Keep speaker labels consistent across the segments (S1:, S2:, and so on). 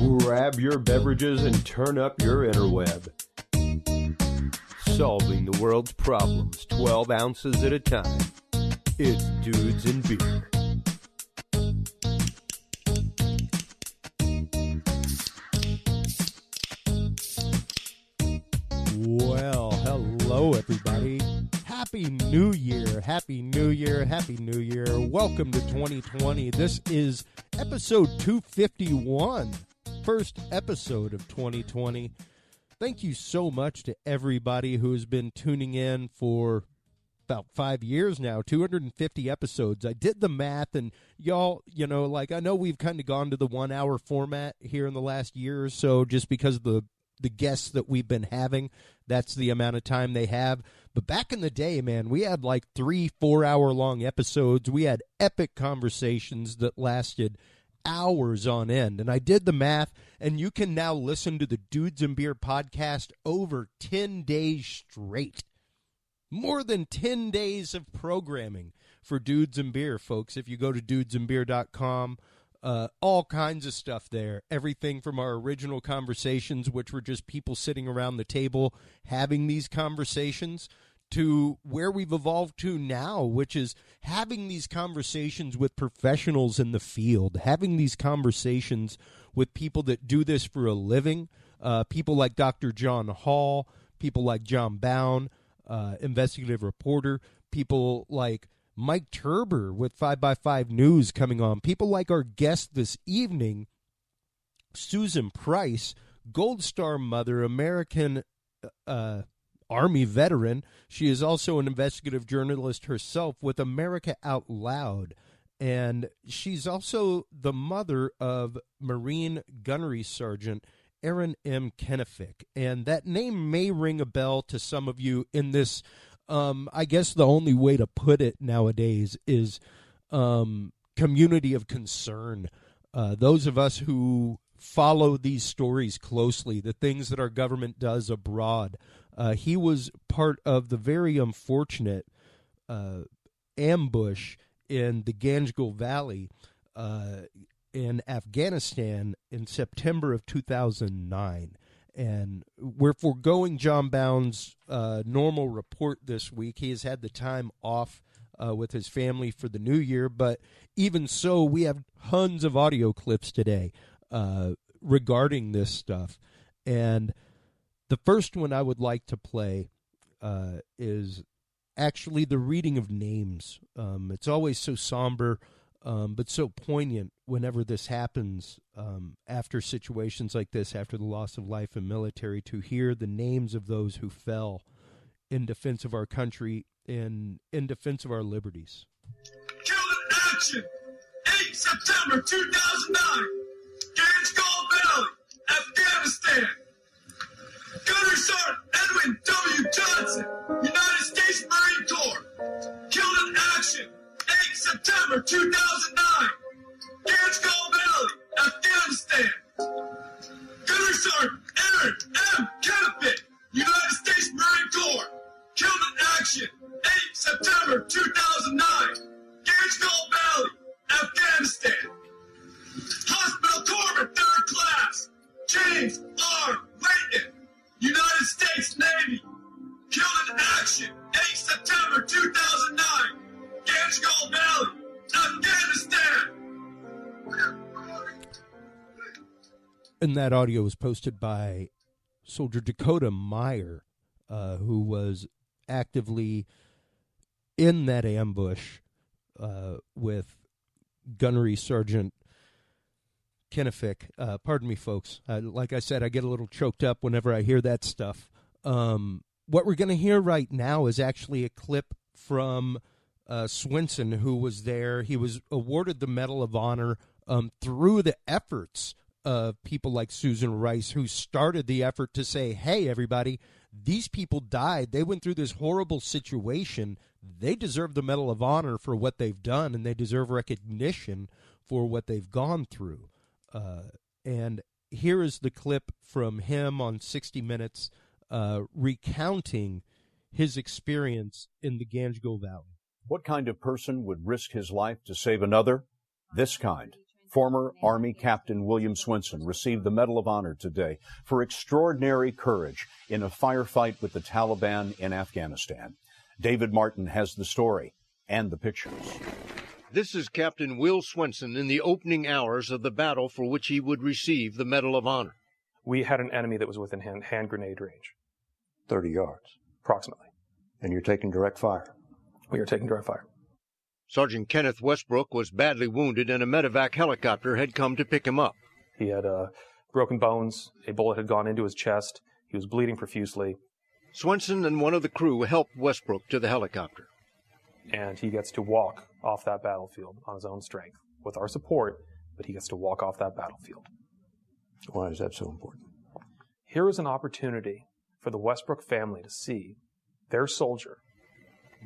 S1: Grab your beverages and turn up your interweb. Solving the world's problems 12 ounces at a time. It's Dudes and Beer.
S2: Well, hello everybody. Happy New Year. Happy New Year. Happy New Year. Welcome to 2020. This is episode 251. First episode of 2020. Thank you so much to everybody who has been tuning in for about 5 years now, 250 episodes. I did the math, and y'all, I know we've kind of gone to the 1 hour format here in the last year or so, just because of the guests that we've been having. That's the amount of time they have. But back in the day, man, we had like 3-4 hour long episodes. We had epic conversations that lasted hours on end. And I did the math, and you can now listen to the Dudes and Beer podcast over 10 days straight. More than 10 days of programming for Dudes and Beer, folks. If you go to dudesandbeer.com, all kinds of stuff there. Everything from our original conversations, which were just people sitting around the table having these conversations, to where we've evolved to now, which is having these conversations with professionals in the field, having these conversations with people that do this for a living, people like Dr. John Hall, people like John Bown, investigative reporter, people like Mike Turber with 5x5 News coming on, people like our guest this evening, Susan Price, Gold Star mother, American Army veteran. She is also an investigative journalist herself with America Out Loud, and she's also the mother of Marine Gunnery Sergeant Aaron Kenefick. And that name may ring a bell to some of you in this. I guess the only way to put it nowadays is community of concern. Those of us who follow these stories closely, the things that our government does abroad. He was part of the very unfortunate ambush in the Ganjgal Valley in Afghanistan in September of 2009. And we're foregoing John Bound's normal report this week. He has had the time off with his family for the new year. But even so, we have tons of audio clips today regarding this stuff. And the first one I would like to play is actually the reading of names. It's always so somber, but so poignant whenever this happens, after situations like this, after the loss of life in military, to hear the names of those who fell in defense of our country, in defense of our liberties.
S3: Killed in action, 8 September 2009, Ganjgal Valley, Afghanistan. Gunnery Seargent Edwin W. Johnson, United States Marine Corps. Killed in action, 8 September 2009, Ganjgal Valley, Afghanistan. Gunnery Sergeant Aaron M. Kenefick, United States Marine Corps. Killed in action, 8 September 2009, Ganjgal Valley, Afghanistan. Hospital Corpsman 3rd Class, James R. Layton, United States Navy. Killed in action, 8 September 2009, Ganjgal Valley, Afghanistan.
S2: And that audio was posted by Soldier Dakota Meyer, who was actively in that ambush with Gunnery Sergeant Kenefick. Pardon me, folks. Like I said, I get a little choked up whenever I hear that stuff. What we're going to hear right now is actually a clip from Swenson, who was there. He was awarded the Medal of Honor through the efforts of people like Susan Rice, who started the effort to say, hey, everybody, these people died. They went through this horrible situation. They deserve the Medal of Honor for what they've done, and they deserve recognition for what they've gone through. And here is the clip from him on 60 Minutes recounting his experience in the Ganjgal Valley.
S4: What kind of person would risk his life to save another? This kind. Former Army Captain William Swenson received the Medal of Honor today for extraordinary courage in a firefight with the Taliban in Afghanistan. David Martin has the story and the pictures.
S5: This is Captain Will Swenson in the opening hours of the battle for which he would receive the Medal of Honor.
S6: We had an enemy that was within hand grenade range.
S7: 30 yards.
S6: Approximately.
S7: And you're taking direct fire?
S6: We are taking direct fire.
S5: Sergeant Kenneth Westbrook was badly wounded, and a medevac helicopter had come to pick him up.
S6: He had broken bones. A bullet had gone into his chest. He was bleeding profusely.
S5: Swenson and one of the crew helped Westbrook to the helicopter.
S6: And he gets to walk off that battlefield on his own strength, with our support, but he gets to walk off that battlefield.
S7: Why is that so important?
S6: Here is an opportunity for the Westbrook family to see their soldier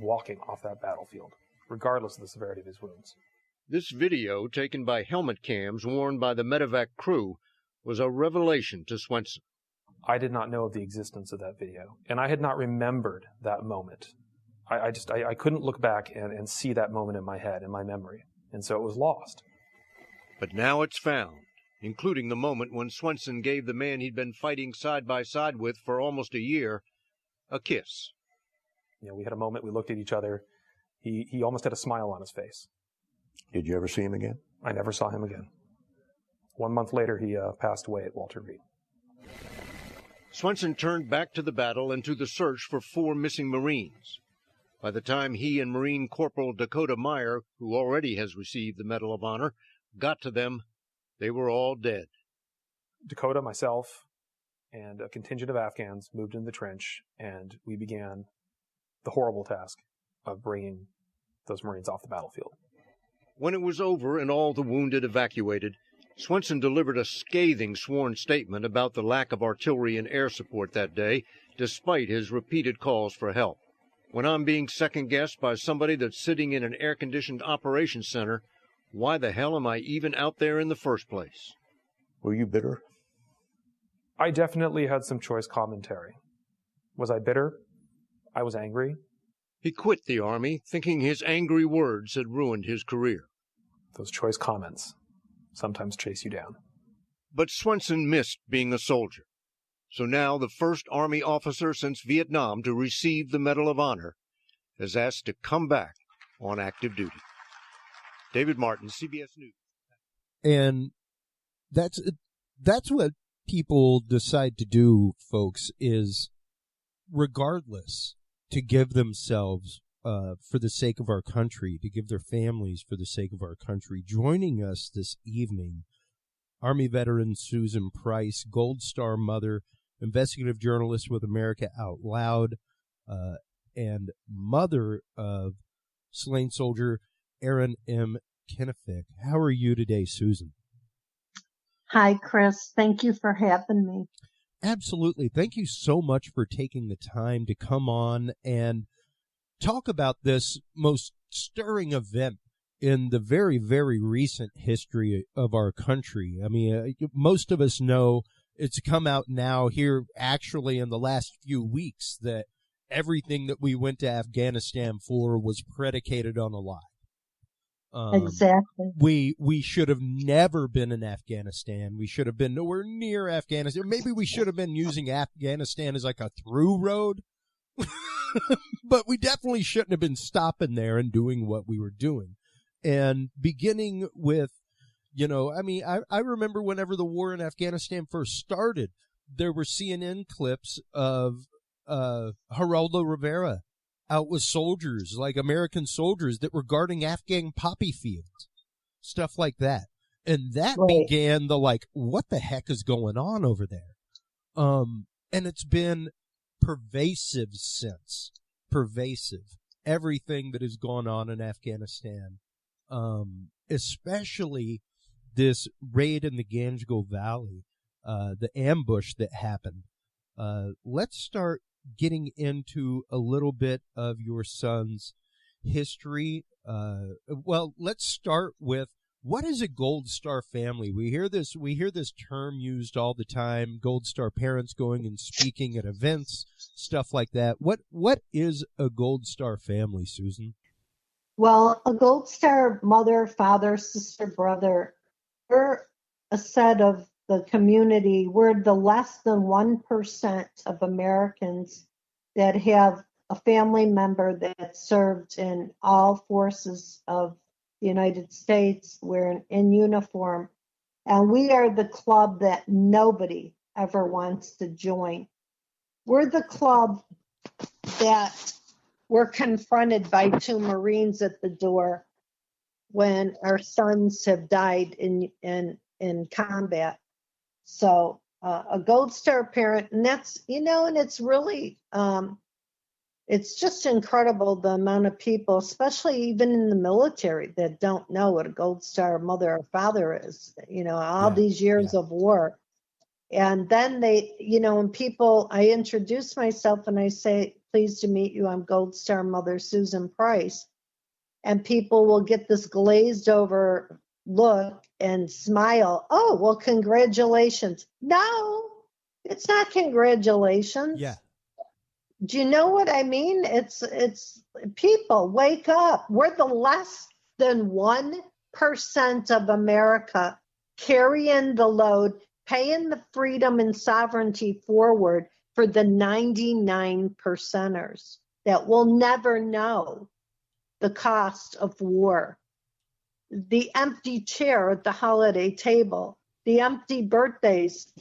S6: walking off that battlefield, regardless of the severity of his wounds.
S5: This video, taken by helmet cams worn by the medevac crew, was a revelation to Swenson.
S6: I did not know of the existence of that video, and I had not remembered that moment. I couldn't look back and see that moment in my head, in my memory, and so it was lost.
S5: But now it's found, including the moment when Swenson gave the man he'd been fighting side by side with for almost a year a kiss.
S6: You know, we had a moment, we looked at each other. He almost had a smile on his face.
S7: Did you ever see him again?
S6: I never saw him again. 1 month later, he passed away at Walter Reed.
S5: Swenson turned back to the battle and to the search for 4 missing Marines. By the time he and Marine Corporal Dakota Meyer, who already has received the Medal of Honor, got to them, they were all dead.
S6: Dakota, myself, and a contingent of Afghans moved into the trench, and we began the horrible task of bringing those Marines off the battlefield.
S5: When it was over and all the wounded evacuated, Swenson delivered a scathing sworn statement about the lack of artillery and air support that day, despite his repeated calls for help. When I'm being second-guessed by somebody that's sitting in an air-conditioned operations center, why the hell am I even out there in the first place?
S7: Were you bitter?
S6: I definitely had some choice commentary. Was I bitter? I was angry.
S5: He quit the Army, thinking his angry words had ruined his career.
S6: Those choice comments sometimes chase you down.
S5: But Swenson missed being a soldier. So now the first Army officer since Vietnam to receive the Medal of Honor is asked to come back on active duty. David Martin, CBS News.
S2: And that's what people decide to do, folks, is regardless to give themselves for the sake of our country, to give their families for the sake of our country. Joining us this evening, Army veteran Susan Price, Gold Star mother, investigative journalist with America Out Loud, and mother of slain soldier Aaron M. Kenefick. How are you today, Susan?
S8: Hi, Chris. Thank you for having me.
S2: Absolutely. Thank you so much for taking the time to come on and talk about this most stirring event in the very, very recent history of our country. I mean, most of us know it's come out now here actually in the last few weeks that everything that we went to Afghanistan for was predicated on a lie.
S8: Exactly.
S2: We should have never been in Afghanistan. We should have been nowhere near Afghanistan. Maybe we should have been using Afghanistan as like a through road. But we definitely shouldn't have been stopping there and doing what we were doing. And beginning with, you know, I mean, I remember whenever the war in Afghanistan first started, there were CNN clips of Geraldo Rivera out with soldiers, like American soldiers that were guarding Afghan poppy fields, stuff like that. And that began the, like, what the heck is going on over there? And it's been pervasive since. Pervasive. Everything that has gone on in Afghanistan, especially this raid in the Ganjgal Valley, the ambush that happened. Let's start getting into a little bit of your son's history. Well, let's start with, what is a Gold Star family? We hear this term used all the time, Gold Star parents going and speaking at events, stuff like that. What is a Gold Star family, Susan?
S8: Well, a Gold Star mother, father, sister, brother we're a set of the community. We're the less than 1% of Americans that have a family member that served in all forces of the United States. We're in uniform. And we are the club that nobody ever wants to join. We're the club that were confronted by 2 Marines at the door when our sons have died in combat. So a Gold Star parent, and that's, and it's really, it's just incredible the amount of people, especially even in the military, that don't know what a Gold Star mother or father is, all these years of war. And then they, when people, I introduce myself and I say, pleased to meet you, I'm Gold Star Mother Susan Price. And people will get this glazed over look and smile. Oh, well, congratulations. No, it's not congratulations.
S2: Yeah.
S8: Do you know what I mean? It's people, wake up. We're the less than 1% of America carrying the load, paying the freedom and sovereignty forward for the 99 percenters that will never know the cost of war. The empty chair at the holiday table, the empty birthdays,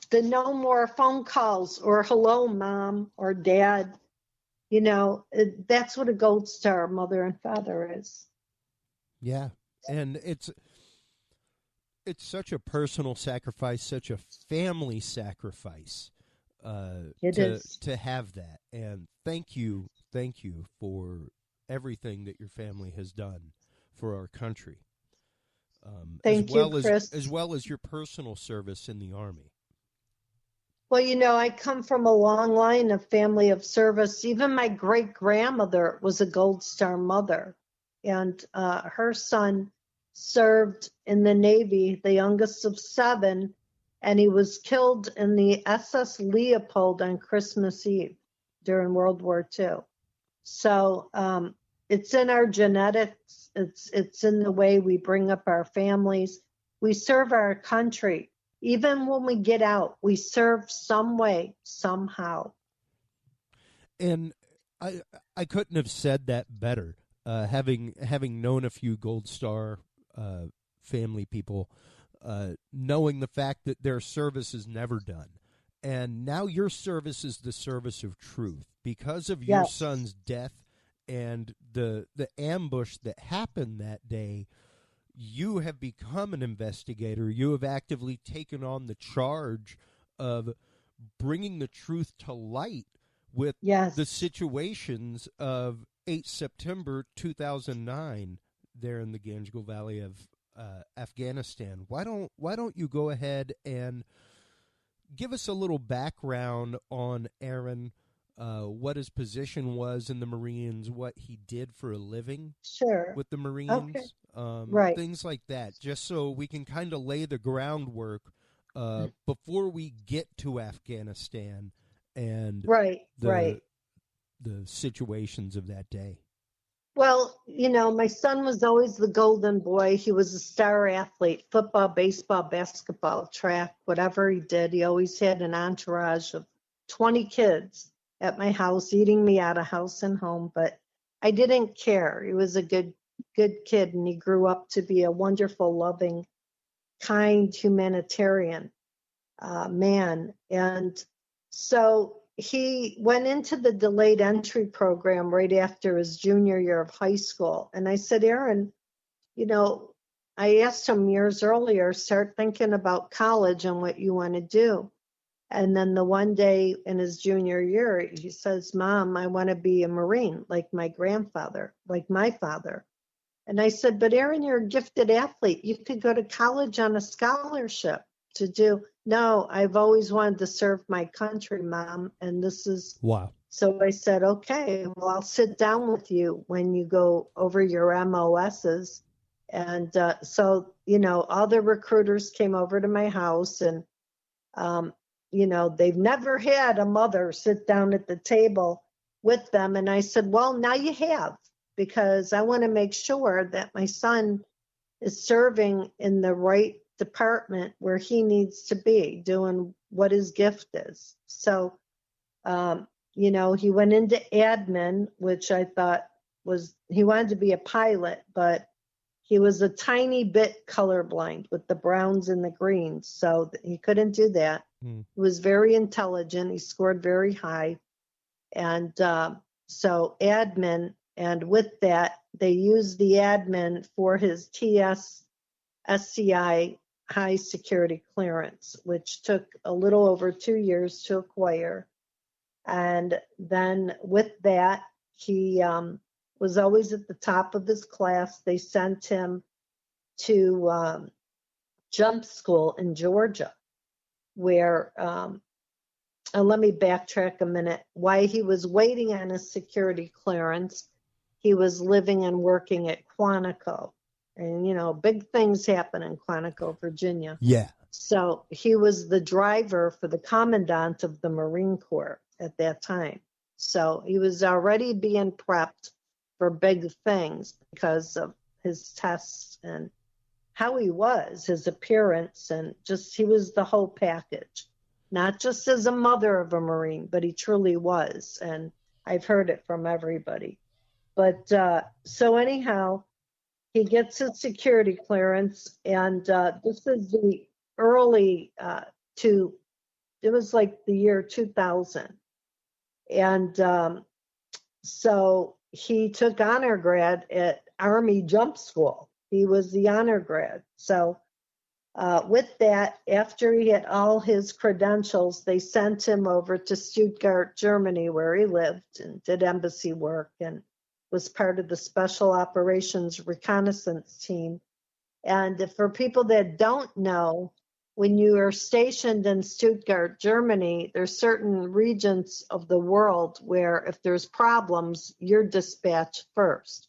S8: the no more phone calls or hello, mom or dad. That's what a Gold Star mother and father is.
S2: Yeah. And it's such a personal sacrifice, such a family sacrifice to have that. And thank you for everything that your family has done for our country.
S8: Thank you, Chris.
S2: As well as your personal service in the Army.
S8: Well, I come from a long line of family of service. Even my great-grandmother was a Gold Star mother, and her son served in the Navy, the youngest of 7, and he was killed in the SS Leopold on Christmas Eve during World War II. So it's in our genetics. It's in the way we bring up our families. We serve our country. Even when we get out, we serve some way, somehow.
S2: And I couldn't have said that better. Having known a few Gold Star family people, knowing the fact that their service is never done. And now your service is the service of truth. Because of your son's death and the ambush that happened that day, you have become an investigator. You have actively taken on the charge of bringing the truth to light with the situations of 8 September 2009 there in the Ganjgal Valley of Afghanistan. Why don't you go ahead and give us a little background on Aaron, what his position was in the Marines, what he did for a living with the Marines, things like that, just so we can kind of lay the groundwork before we get to Afghanistan and the situations of that day.
S8: Well, my son was always the golden boy. He was a star athlete, football, baseball, basketball, track, whatever he did. He always had an entourage of 20 kids at my house, eating me out of house and home. But I didn't care. He was a good kid, and he grew up to be a wonderful, loving, kind humanitarian man. And so he went into the delayed entry program right after his junior year of high school. And I said, Aaron, I asked him years earlier, start thinking about college and what you want to do. And then the one day in his junior year, he says, Mom, I want to be a Marine like my grandfather, like my father. And I said, but Aaron, you're a gifted athlete. You could go to college on a scholarship to do. No, I've always wanted to serve my country, Mom. And this is.
S2: Wow.
S8: So I said, okay, well, I'll sit down with you when you go over your MOSs. And so, all the recruiters came over to my house, and, they've never had a mother sit down at the table with them. And I said, well, now you have, because I want to make sure that my son is serving in the right department where he needs to be, doing what his gift is. So, he went into admin, which I thought he wanted to be a pilot, but he was a tiny bit colorblind with the browns and the greens, so he couldn't do that. He was very intelligent. He scored very high. And so admin, and with that, they used the admin for his SCI high security clearance, which took a little over 2 years to acquire. And then with that, he was always at the top of his class. They sent him to jump school in Georgia, where, let me backtrack a minute. While he was waiting on his security clearance, he was living and working at Quantico. And, big things happen in Quantico, Virginia.
S2: Yeah.
S8: So he was the driver for the commandant of the Marine Corps at that time. So he was already being prepped for big things because of his tests and how he was, his appearance, and just he was the whole package. Not just as a mother of a Marine, but he truly was. And I've heard it from everybody. But so anyhow, he gets his security clearance, and this is the early it was like the year 2000. And so he took honor grad at Army Jump School. He was the honor grad. So with that, after he had all his credentials, they sent him over to Stuttgart, Germany, where he lived and did embassy work and was part of the Special Operations Reconnaissance Team. And for people that don't know, when you are stationed in Stuttgart, Germany, there's certain regions of the world where if there's problems, you're dispatched first.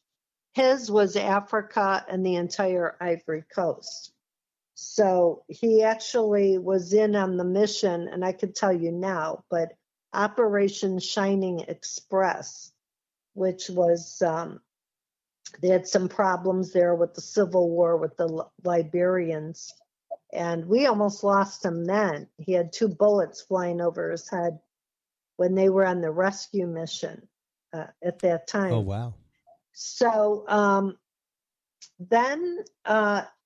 S8: His was Africa and the entire Ivory Coast. So he actually was in on the mission, and I could tell you now, but Operation Shining Express, which was, they had some problems there with the Civil War with the Liberians. And we almost lost him then. He had 2 bullets flying over his head when they were on the rescue mission at that time.
S2: Oh, wow.
S8: So then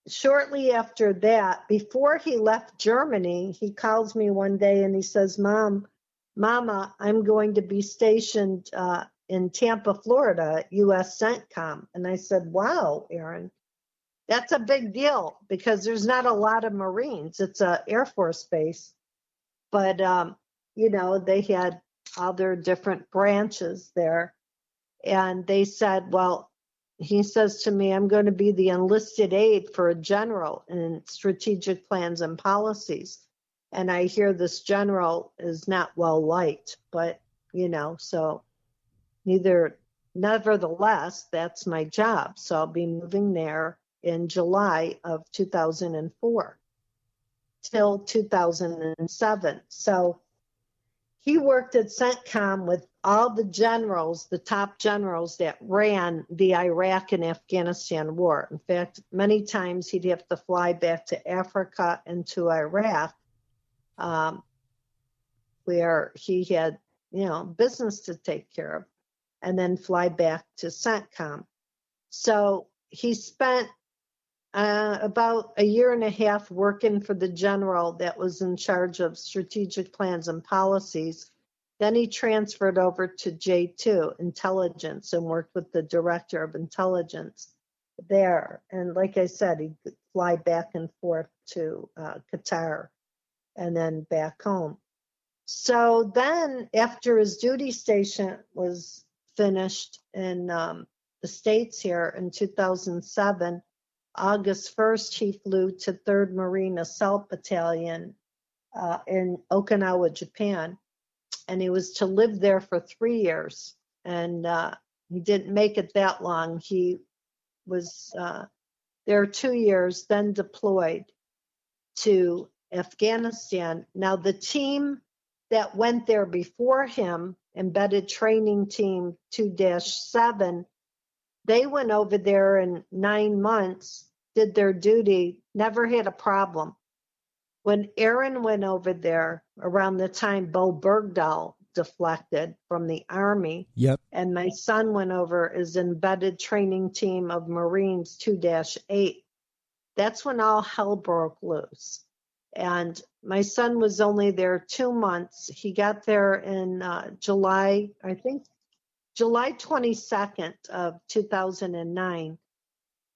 S8: shortly after that, before he left Germany, he calls me one day and he says, Mama, I'm going to be stationed in Tampa, Florida, U.S. CENTCOM. And I said, wow, Aaron. That's a big deal because there's not a lot of Marines. It's an Air Force base. But, they had all their different branches there. And they said, well, he says to me, I'm going to be the enlisted aide for a general in strategic plans and policies. And I hear this general is not well liked, but, so nevertheless, that's my job. So I'll be moving there in July of 2004 till 2007. So he worked at CENTCOM with all the generals, the top generals that ran the Iraq and Afghanistan war. In fact, many times he'd have to fly back to Africa and to Iraq, where he had, business to take care of, and then fly back to CENTCOM. So he spent about a year and a half working for the general that was in charge of strategic plans and policies. Then he transferred over to J2, intelligence, and worked with the director of intelligence there. And like I said, he'd fly back and forth to Qatar and then back home. So then after his duty station was finished in the States here in 2007, August 1st, he flew to 3rd Marine Assault Battalion in Okinawa, Japan. And he was to live there for 3 years. And he didn't make it that long. He was there 2 years, then deployed to Afghanistan. Now, the team that went there before him, Embedded Training Team 2-7, they went over there in 9 months did their duty, never had a problem. When Aaron went over there around the time Bo Bergdahl deflected from the Army,
S2: Yep.
S8: and my son went over as embedded training team of Marines 2-8, that's when all hell broke loose. And my son was only there 2 months. He got there in July 22nd of 2009.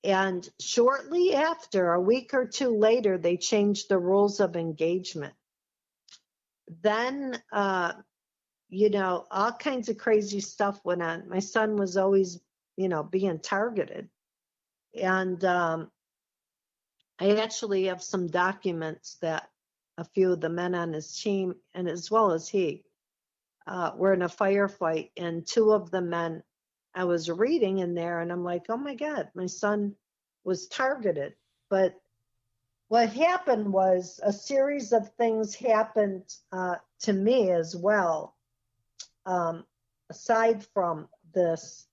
S8: And shortly after, a week or two later, they changed the rules of engagement. Then, all kinds of crazy stuff went on. My son was always, being targeted. And I actually have some documents that a few of the men on his team, and as well as he, were in a firefight. And two of the men, I was reading in there, and I'm like, oh my God, my son was targeted. But what happened was a series of things happened to me as well, aside from this,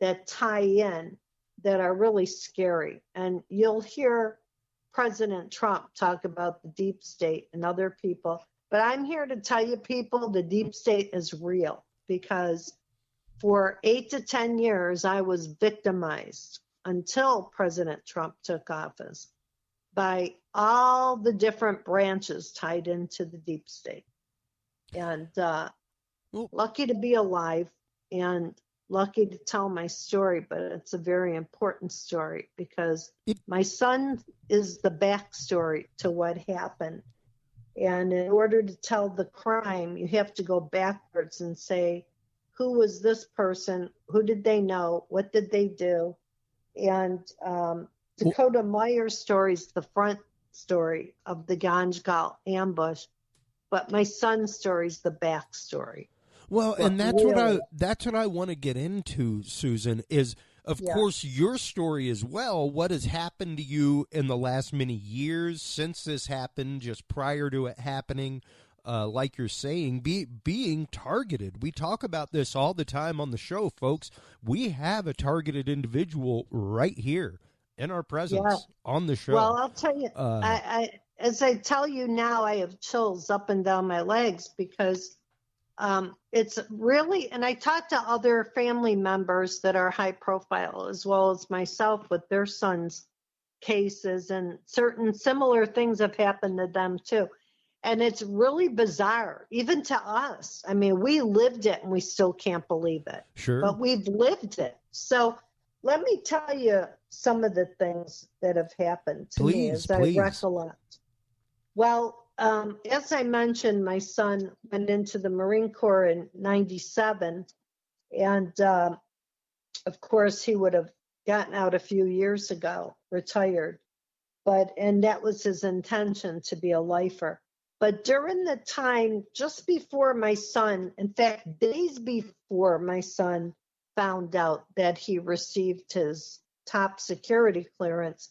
S8: that tie in, that are really scary. And you'll hear President Trump talk about the deep state and other people. But I'm here to tell you, people, the deep state is real, because for 8 to 10 years, I was victimized until President Trump took office by all the different branches tied into the deep state. And lucky to be alive and lucky to tell my story, but it's a very important story because my son is the backstory to what happened. And in order to tell the crime, you have to go backwards and say, who was this person? Who did they know? What did they do? And Dakota Meyer's story is the front story of the Ganjgal ambush, but my son's story is the backstory.
S2: Well, and that's what I want to get into, Susan, is of course your story as well. What has happened to you in the last many years since this happened, just prior to it happening, like you're saying, being targeted. We talk about this all the time on the show, folks. We have a targeted individual right here in our presence on the show.
S8: Well, I'll tell you, as I tell you now, I have chills up and down my legs because it's really, and I talk to other family members that are high profile as well as myself with their sons' cases, and certain similar things have happened to them too. And it's really bizarre, even to us. I mean, we lived it and we still can't believe it.
S2: Sure.
S8: But we've lived it. So let me tell you some of the things that have happened to me as I recollect. Well, as I mentioned, my son went into the Marine Corps in 97. And, of course, he would have gotten out a few years ago, retired. And that was his intention, to be a lifer. But during the time, just before my son, in fact, days before my son found out that he received his top security clearance,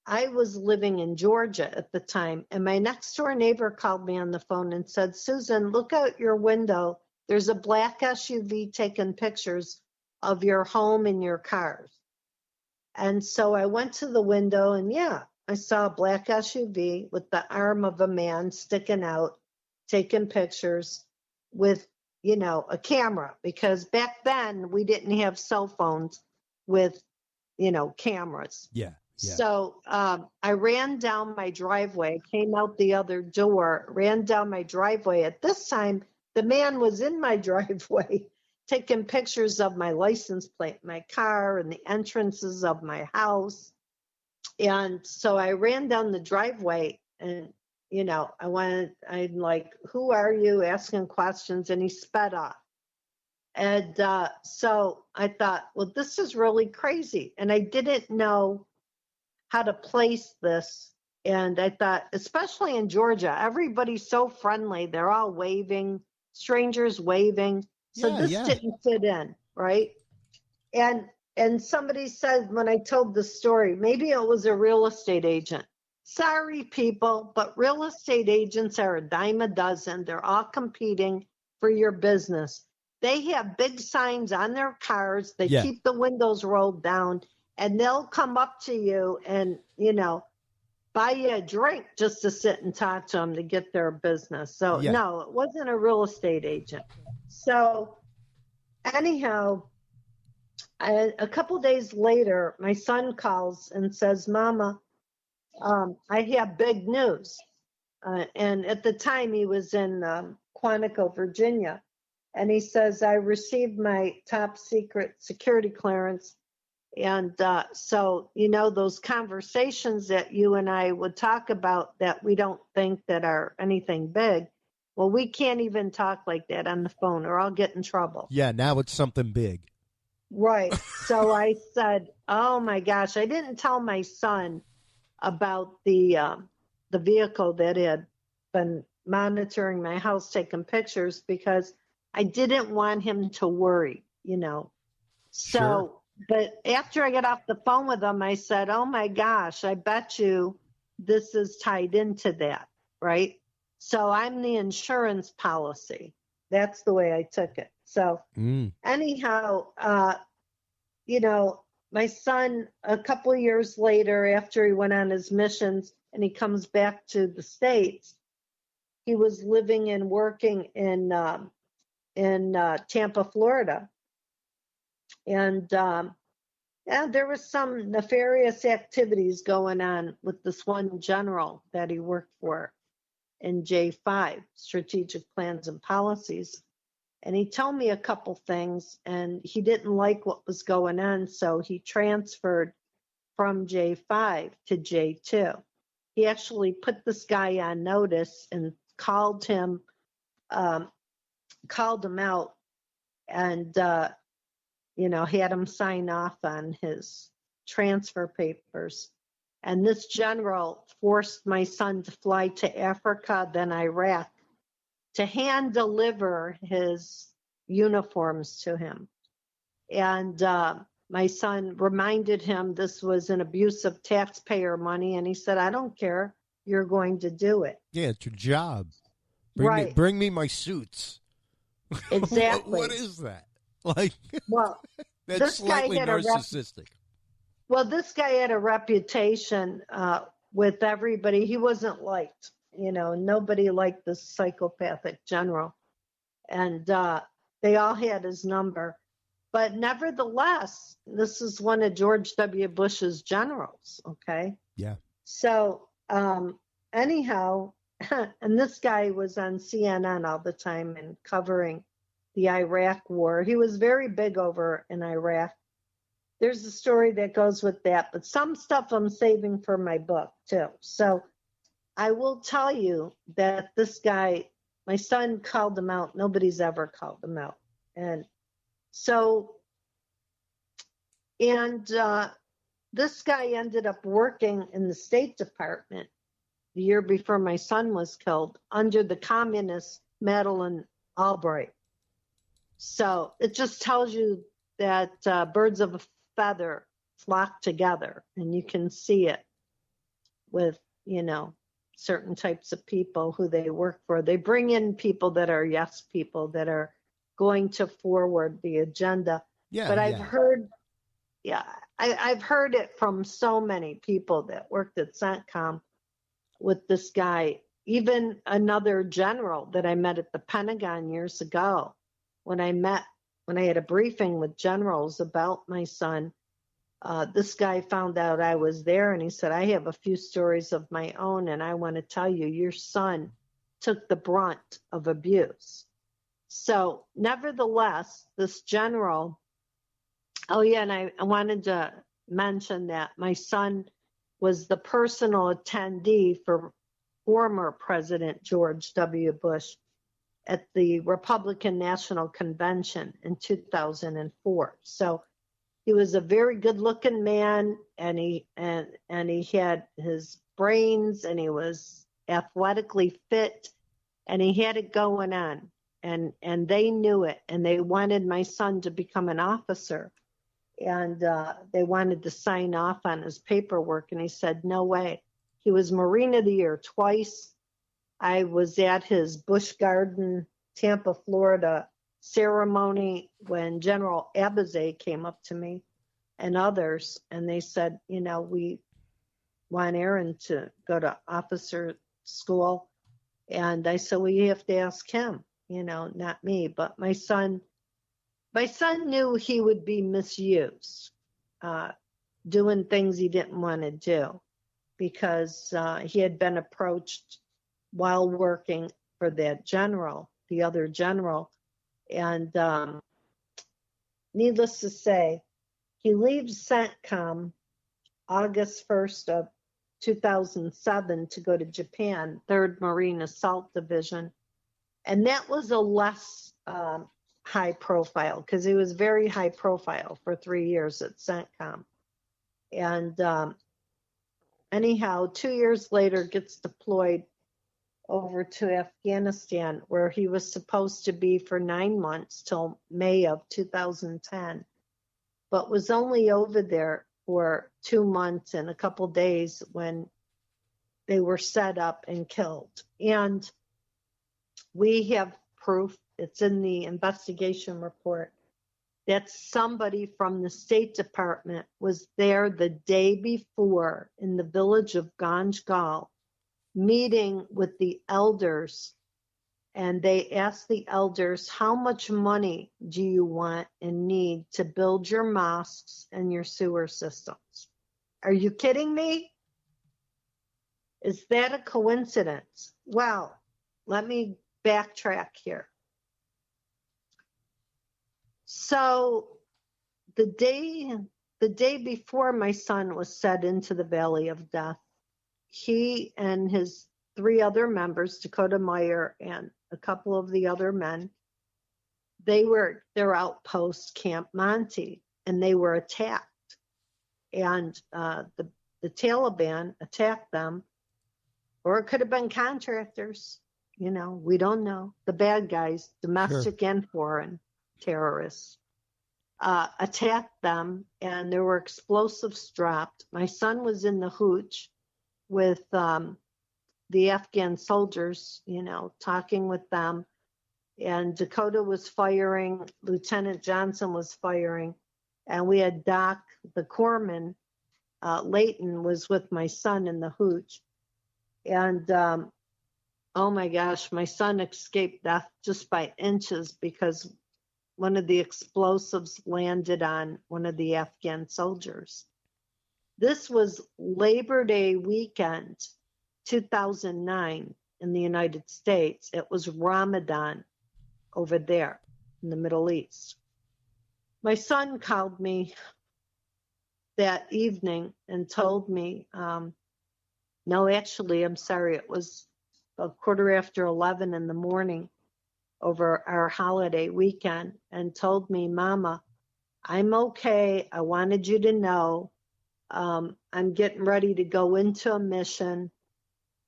S8: I was living in Georgia at the time, and my next door neighbor called me on the phone and said, Susan, look out your window. There's a black SUV taking pictures of your home and your cars. And so I went to the window, and I saw a black SUV with the arm of a man sticking out, taking pictures with, a camera, because back then we didn't have cell phones with, cameras.
S2: Yeah.
S8: So I ran down my driveway, came out the other door, ran down my driveway. At this time, the man was in my driveway taking pictures of my license plate, my car, and the entrances of my house. And so I ran down the driveway and, I'm like, who are you? Asking questions, and he sped off. And so I thought, well, this is really crazy. And I didn't know how to place this. And I thought, especially in Georgia, everybody's so friendly. They're all waving, strangers waving. So this didn't fit in, right? And somebody said when I told the story, maybe it was a real estate agent. Sorry, people, but real estate agents are a dime a dozen. They're all competing for your business. They have big signs on their cars. They keep the windows rolled down. and they'll come up to you and, buy you a drink just to sit and talk to them to get their business. So,
S2: Yeah.
S8: no, it wasn't a real estate agent. So, anyhow, a couple days later, my son calls and says, Mama, I have big news. And at the time, he was in Quantico, Virginia. And he says, I received my top secret security clearance. And so, those conversations that you and I would talk about that we don't think that are anything big, well, we can't even talk like that on the phone or I'll get in trouble.
S2: Yeah, now it's something big.
S8: Right. So I said, oh, my gosh, I didn't tell my son about the vehicle that had been monitoring my house, taking pictures, because I didn't want him to worry, So,
S2: Sure.
S8: But after I got off the phone with him, I said, oh, my gosh, I bet you this is tied into that, right? So I'm the insurance policy. That's the way I took it. So anyhow, my son, a couple of years later, after he went on his missions and he comes back to the States, he was living and working in Tampa, Florida. And there was some nefarious activities going on with this one general that he worked for in J5, Strategic Plans and Policies. And he told me a couple things, and he didn't like what was going on, so he transferred from J5 to J2. He actually put this guy on notice and called him out, and had him sign off on his transfer papers. And this general forced my son to fly to Africa, then Iraq, to hand deliver his uniforms to him. And my son reminded him this was an abuse of taxpayer money, and he said, I don't care, you're going to do it.
S2: Yeah, it's your job. Bring me my suits.
S8: Exactly.
S2: What is that? Like,
S8: well,
S2: that's slightly narcissistic.
S8: This guy had a reputation with everybody. He wasn't liked. Nobody liked this psychopathic general. And they all had his number. But nevertheless, this is one of George W. Bush's generals, okay?
S2: Yeah.
S8: So anyhow, and this guy was on CNN all the time and covering the Iraq war. He was very big over in Iraq. There's a story that goes with that, but some stuff I'm saving for my book too. So I will tell you that this guy, my son called him out. Nobody's ever called him out. And so, this guy ended up working in the State Department the year before my son was killed under the communist Madeleine Albright. So it just tells you that birds of a feather flock together, and you can see it with, certain types of people who they work for. They bring in people that are yes people that are going to forward the agenda.
S2: Yeah,
S8: but I've heard it from so many people that worked at CENTCOM with this guy, even another general that I met at the Pentagon years ago. When I had a briefing with generals about my son, this guy found out I was there, and he said, I have a few stories of my own, and I want to tell you, your son took the brunt of abuse. So nevertheless, this general, and I wanted to mention that my son was the personal attendee for former President George W. Bush at the Republican National Convention in 2004. So he was a very good-looking man, and he had his brains, and he was athletically fit, and he had it going on, and they knew it, and they wanted my son to become an officer, and they wanted to sign off on his paperwork, and he said, no way. He was Marine of the Year twice. I was at his Busch Garden, Tampa, Florida ceremony when General Abizaid came up to me and others, and they said, we want Aaron to go to officer school. And I said, well, you have to ask him, not me. But my son knew he would be misused, doing things he didn't want to do, because he had been approached while working for that general, the other general. And needless to say, he leaves CENTCOM August 1st of 2007 to go to Japan, 3rd Marine Assault Division. And that was a less high profile, because he was very high profile for 3 years at CENTCOM. And anyhow, 2 years later, gets deployed over to Afghanistan, where he was supposed to be for 9 months till May of 2010, but was only over there for 2 months and a couple days when they were set up and killed. And we have proof, it's in the investigation report, that somebody from the State Department was there the day before in the village of Ganjgal, meeting with the elders, and they asked the elders, how much money do you want and need to build your mosques and your sewer systems? Are you kidding me? Is that a coincidence? Well, let me backtrack here. So the day before my son was set into the Valley of Death, he and his 3 other members, Dakota Meyer and a couple of the other men, they were at their outpost, Camp Monte, and they were attacked. And the Taliban attacked them, or it could have been contractors, we don't know. The bad guys, domestic and foreign terrorists, attacked them, and there were explosives dropped. My son was in the hooch with the Afghan soldiers, talking with them. And Dakota was firing, Lieutenant Johnson was firing, and we had Doc, the corpsman, Leighton, was with my son in the hooch. And oh my gosh, my son escaped death just by inches, because one of the explosives landed on one of the Afghan soldiers. This was Labor Day weekend, 2009 in the United States. It was Ramadan over there in the Middle East. My son called me that evening and told me, no, actually, I'm sorry, it was a 11:15 in the morning over our holiday weekend, and told me, Mama, I'm okay. I wanted you to know I'm getting ready to go into a mission,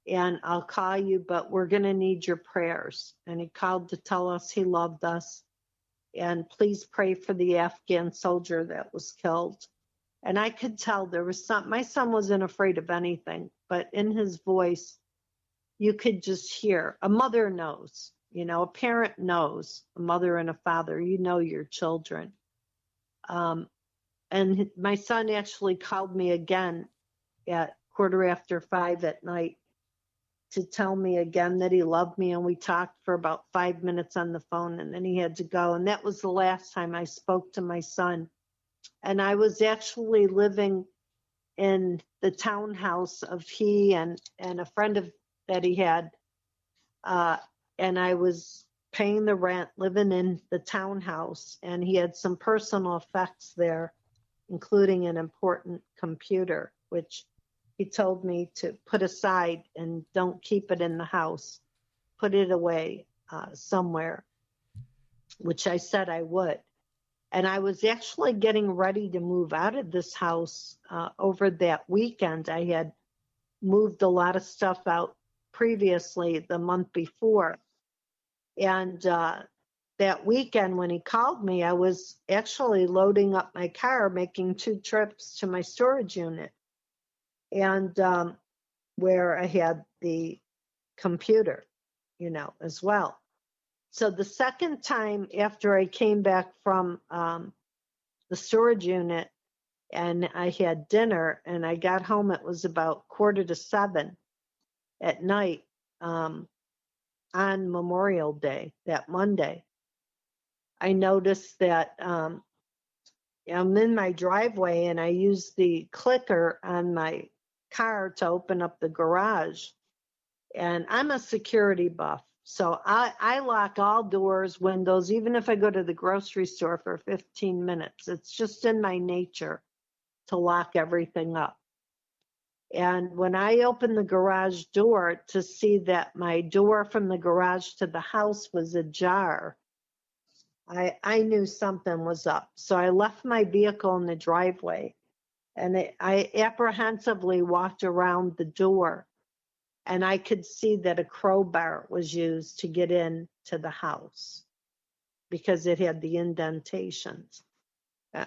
S8: and I'll call you, but we're going to need your prayers. And he called to tell us he loved us, and please pray for the Afghan soldier that was killed. And I could tell there was my son wasn't afraid of anything, but in his voice, you could just hear. A mother knows, a parent knows, a mother and a father, your children. And my son actually called me again at 5:15 at night to tell me again that he loved me, and we talked for about 5 minutes on the phone, and then he had to go. And that was the last time I spoke to my son. And I was actually living in the townhouse of he and a friend that he had, and I was paying the rent, living in the townhouse, and he had some personal effects there, including an important computer, which he told me to put aside and don't keep it in the house, put it away somewhere, which I said I would. And I was actually getting ready to move out of this house over that weekend. I had moved a lot of stuff out previously the month before. And that weekend when he called me, I was actually loading up my car, making 2 trips to my storage unit, and where I had the computer, as well. So the second time after I came back from the storage unit, and I had dinner, and I got home. It was about 6:45 at night on Memorial Day, that Monday. I noticed that I'm in my driveway, and I used the clicker on my car to open up the garage. And I'm a security buff, so I lock all doors, windows, even if I go to the grocery store for 15 minutes. It's just in my nature to lock everything up. And when I opened the garage door to see that my door from the garage to the house was ajar, I knew something was up. So I left my vehicle in the driveway, and I apprehensively walked around the door, and I could see that a crowbar was used to get into the house because it had the indentations.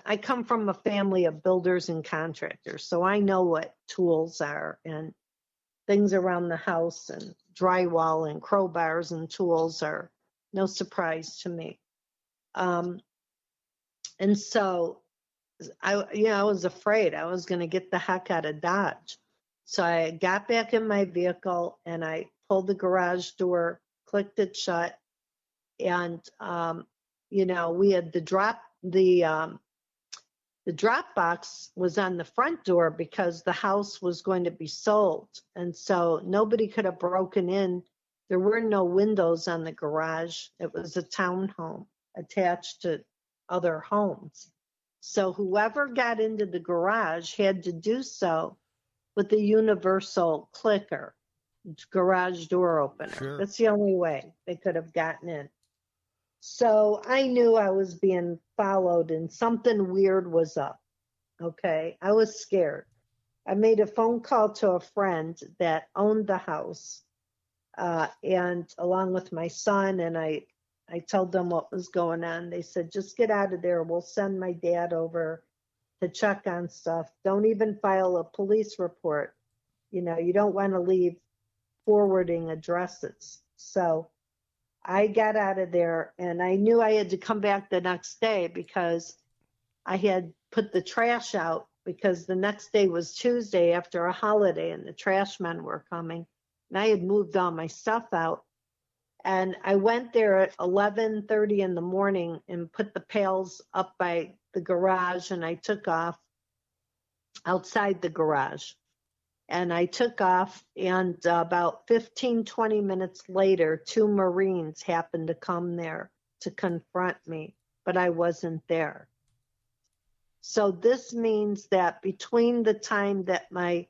S8: I come from a family of builders and contractors, so I know what tools are and things around the house, and drywall and crowbars and tools are no surprise to me. And so I was afraid I was going to get the heck out of Dodge. So I got back in my vehicle, and I pulled the garage door, clicked it shut, and we had the drop box was on the front door because the house was going to be sold, and so nobody could have broken in. There were no windows on the garage. It was a townhome attached to other homes. So whoever got into the garage had to do so with the universal clicker, garage door opener.
S2: Sure.
S8: That's the only way they could have gotten in. So I knew I was being followed and something weird was up. Okay. I was scared. I made a phone call to a friend that owned the house, and along with my son, and I told them what was going on. They said, just get out of there. We'll send my dad over to check on stuff. Don't even file a police report. You don't want to leave forwarding addresses. So I got out of there, and I knew I had to come back the next day because I had put the trash out, because the next day was Tuesday after a holiday and the trash men were coming. And I had moved all my stuff out. And I went there at 11:30 in the morning and put the pails up by the garage, and I took off outside the garage. And I took off, and about 15, 20 minutes later, 2 Marines happened to come there to confront me, but I wasn't there. So this means that between the time that the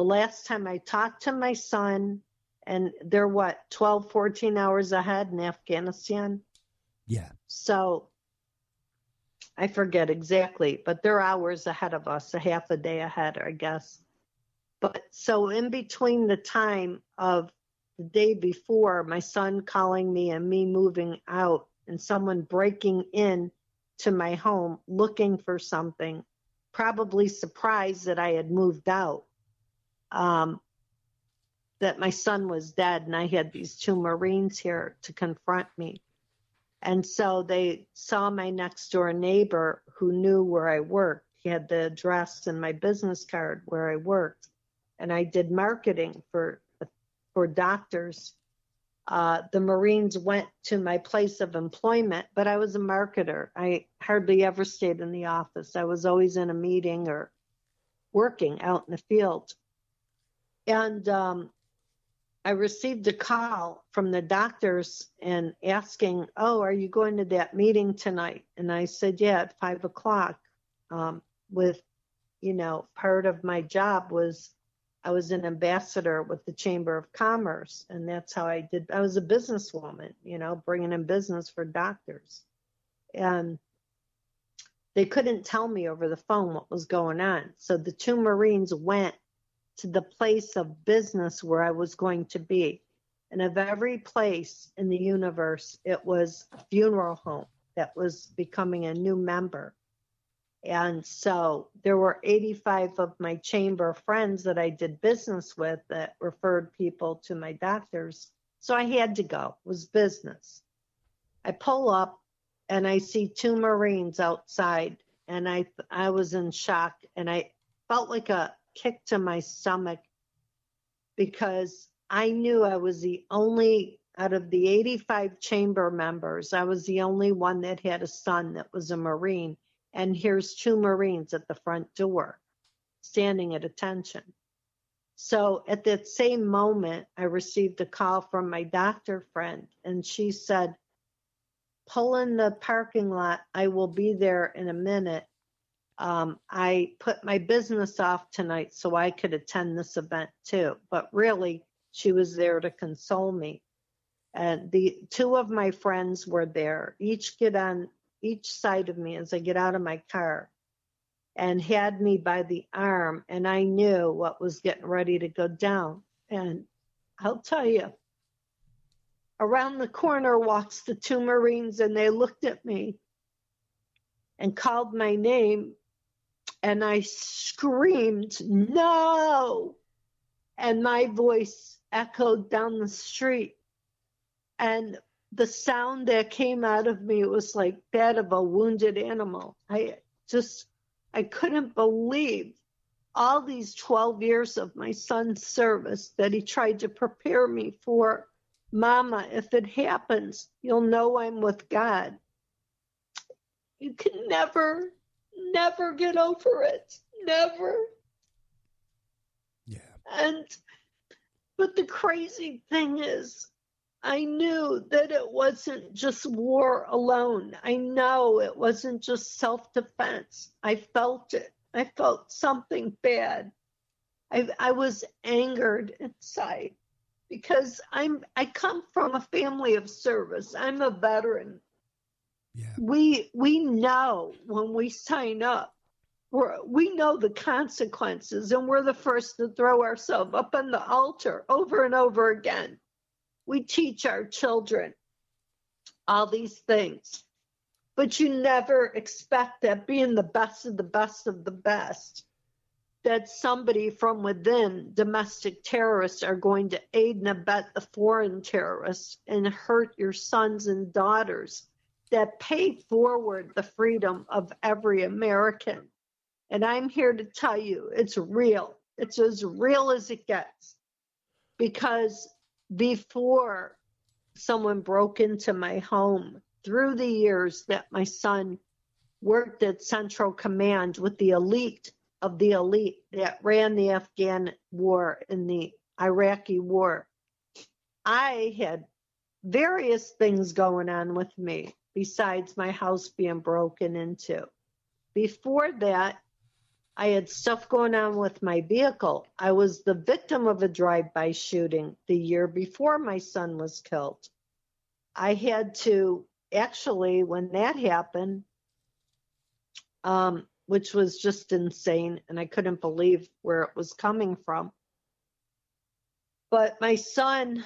S8: last time I talked to my son, and they're 12, 14 hours ahead in Afghanistan?
S2: Yeah.
S8: So I forget exactly, but they're hours ahead of us, a half a day ahead, I guess. But so in between the time of the day before, my son calling me and me moving out, and someone breaking in to my home looking for something, probably surprised that I had moved out, that my son was dead, and I had these 2 Marines here to confront me. And so they saw my next door neighbor who knew where I worked. He had the address and my business card where I worked. And I did marketing for doctors. The Marines went to my place of employment, but I was a marketer. I hardly ever stayed in the office. I was always in a meeting or working out in the field. And I received a call from the doctors and asking, oh, are you going to that meeting tonight? And I said, yeah, at 5:00. Part of my job was I was an ambassador with the Chamber of Commerce, and that's how I was a businesswoman, bringing in business for doctors. And they couldn't tell me over the phone what was going on. So the 2 Marines went to the place of business where I was going to be. And of every place in the universe, it was a funeral home that was becoming a new member. And so there were 85 of my chamber friends that I did business with that referred people to my doctors. So I had to go. It was business. I pull up and I see 2 Marines outside and I was in shock, and I felt like a kick to my stomach because I knew I was the only, out of the 85 chamber members, I was the only one that had a son that was a Marine. And here's 2 Marines at the front door standing at attention. So at that same moment, I received a call from my doctor friend, and she said, pull in the parking lot. I will be there in a minute. I put my business off tonight so I could attend this event too. But really, she was there to console me. And the 2 of my friends were there, each get on each side of me as I get out of my car, and had me by the arm, and I knew what was getting ready to go down. And I'll tell you, around the corner walks the 2 Marines, and they looked at me and called my name, and I screamed, no! And my voice echoed down the street. And the sound that came out of me was like that of a wounded animal. I couldn't believe all these 12 years of my son's service that he tried to prepare me for. Mama, if it happens, you'll know I'm with God. You can never get over it. Never.
S2: Yeah.
S8: But the crazy thing is, I knew that it wasn't just war alone. I know it wasn't just self-defense. I felt it. I felt something bad. I was angered inside because I come from a family of service. I'm a veteran.
S2: Yeah.
S8: We know when we sign up, we know the consequences, and we're the first to throw ourselves up on the altar over and over again. We teach our children all these things, but you never expect that being the best of the best of the best, that somebody from within, domestic terrorists, are going to aid and abet the foreign terrorists and hurt your sons and daughters that pay forward the freedom of every American. And I'm here to tell you, it's real. It's as real as it gets. Because before someone broke into my home, through the years that my son worked at Central Command with the elite of the elite that ran the Afghan war and the Iraqi war, I had various things going on with me besides my house being broken into. Before that, I had stuff going on with my vehicle. I was the victim of a drive-by shooting the year before my son was killed. I had to, actually, when that happened, which was just insane, and I couldn't believe where it was coming from. But my son,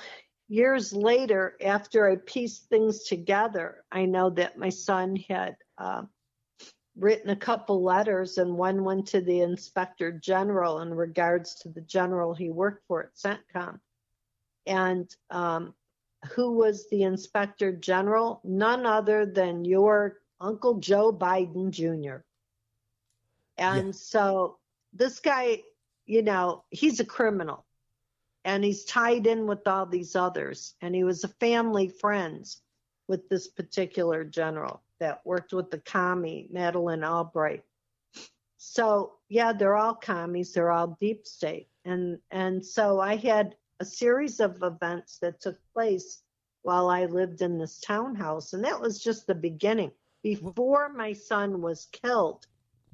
S8: years later, after I pieced things together, I know that my son had written a couple letters, and one went to the Inspector General in regards to the general he worked for at CENTCOM. And who was the Inspector General? None other than your Uncle Joe Biden Jr. And so this guy, you know, he's a criminal, and he's tied in with all these others. And he was a family friends with this particular general that worked with the commie, Madeleine Albright. So, yeah, they're all commies. They're all deep state. And so I had a series of events that took place while I lived in this townhouse. And that was just the beginning. Before my son was killed,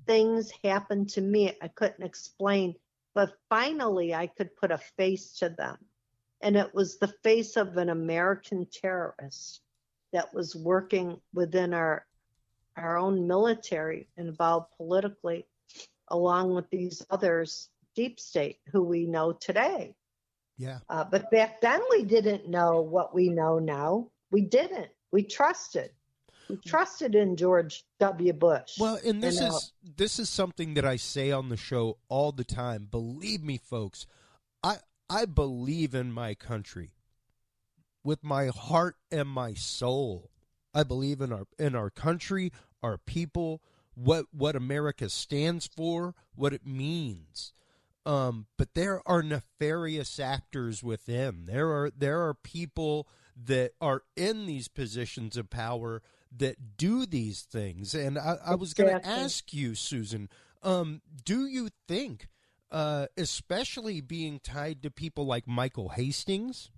S8: things happened to me I couldn't explain. But finally, I could put a face to them. And it was the face of an American terrorist that was working within our own military, involved politically, along with these others, deep state, who we know today.
S2: Yeah.
S8: But back then, we didn't know what we know now. We didn't. We trusted. We trusted in George W. Bush.
S2: Well, and this is something that I say on the show all the time. Believe me, folks, I believe in my country with my heart and my soul. I believe in our country, our people, what America stands for, what it means. But there are nefarious actors within. There are people that are in these positions of power that do these things. And I was going to ask you, Susan, do you think, especially being tied to people like Michael Hastings,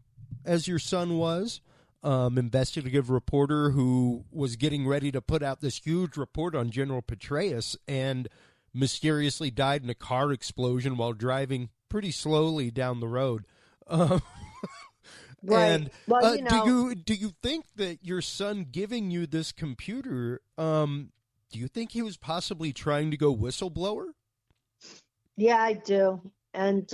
S2: as your son was, investigative reporter who was getting ready to put out this huge report on General Petraeus and mysteriously died in a car explosion while driving pretty slowly down the road.
S8: Right.
S2: And
S8: well,
S2: do you think that your son giving you this computer, do you think he was possibly trying to go whistleblower?
S8: Yeah, I do. And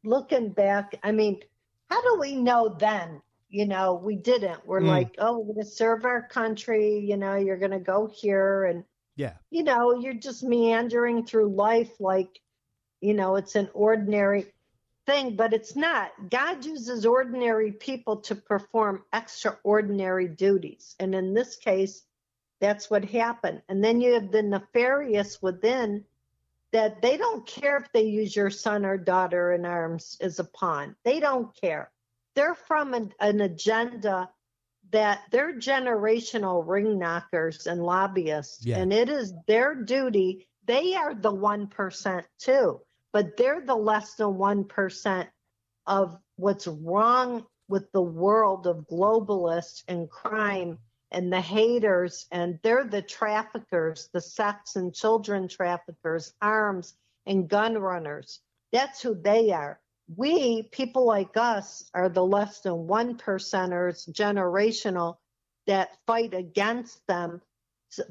S8: looking back, I mean, how do we know then? We didn't. We're like, oh, we're going to serve our country. You're going to go here. And,
S2: yeah,
S8: you're just meandering through life like, it's an ordinary thing, but it's not. God uses ordinary people to perform extraordinary duties. And in this case, that's what happened. And then you have the nefarious within that they don't care if they use your son or daughter in arms as a pawn. They don't care. They're from an agenda that they're generational ring knockers and lobbyists, and it is their duty. They are the 1% too, but they're the less than 1% of what's wrong with the world of globalists and crime and the haters, and they're the traffickers, the sex and children traffickers, arms and gun runners. That's who they are. We, people like us, are the less than 1%ers, generational, that fight against them. So,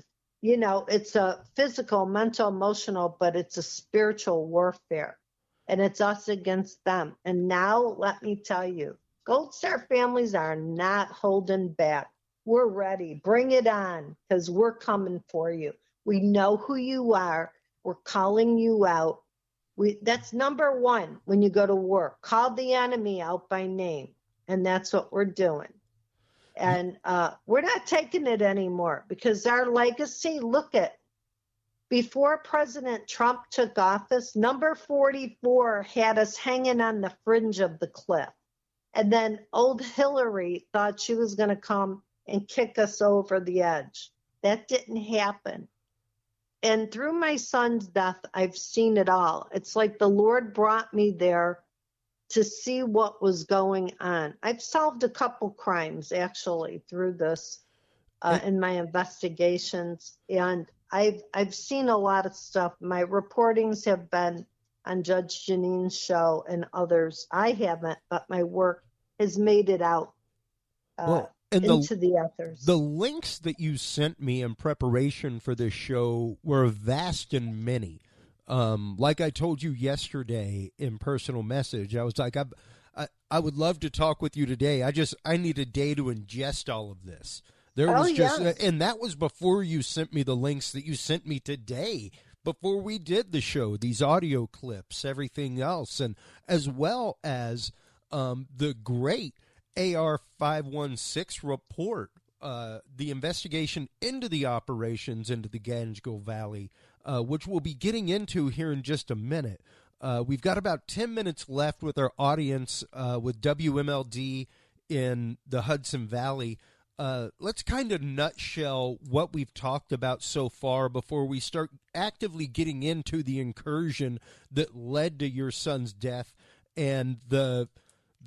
S8: it's a physical, mental, emotional, but it's a spiritual warfare. And it's us against them. And now, let me tell you, Gold Star families are not holding back. We're ready. Bring it on, because we're coming for you. We know who you are. We're calling you out. That's number one when you go to work. Call the enemy out by name. And that's what we're doing. And we're not taking it anymore because our legacy, look at, before President Trump took office, number 44 had us hanging on the fringe of the cliff. And then old Hillary thought she was going to come and kick us over the edge. That didn't happen. And through my son's death, I've seen it all. It's like the Lord brought me there to see what was going on. I've solved a couple crimes, actually, through this in my investigations. And I've seen a lot of stuff. My reportings have been on Judge Janine's show and others. I haven't, but my work has made it out into the ethers.
S2: The links that you sent me in preparation for this show were vast and many. Like I told you yesterday in personal message, I was like, I would love to talk with you today. I need a day to ingest all of this. And that was before you sent me the links that you sent me today, before we did the show, these audio clips, everything else, and as well as the great AR-516 report, the investigation into the operations into the Ganjgal Valley, which we'll be getting into here in just a minute. We've got about 10 minutes left with our audience with WMLD in the Hudson Valley. Let's kind of nutshell what we've talked about so far before we start actively getting into the incursion that led to your son's death and the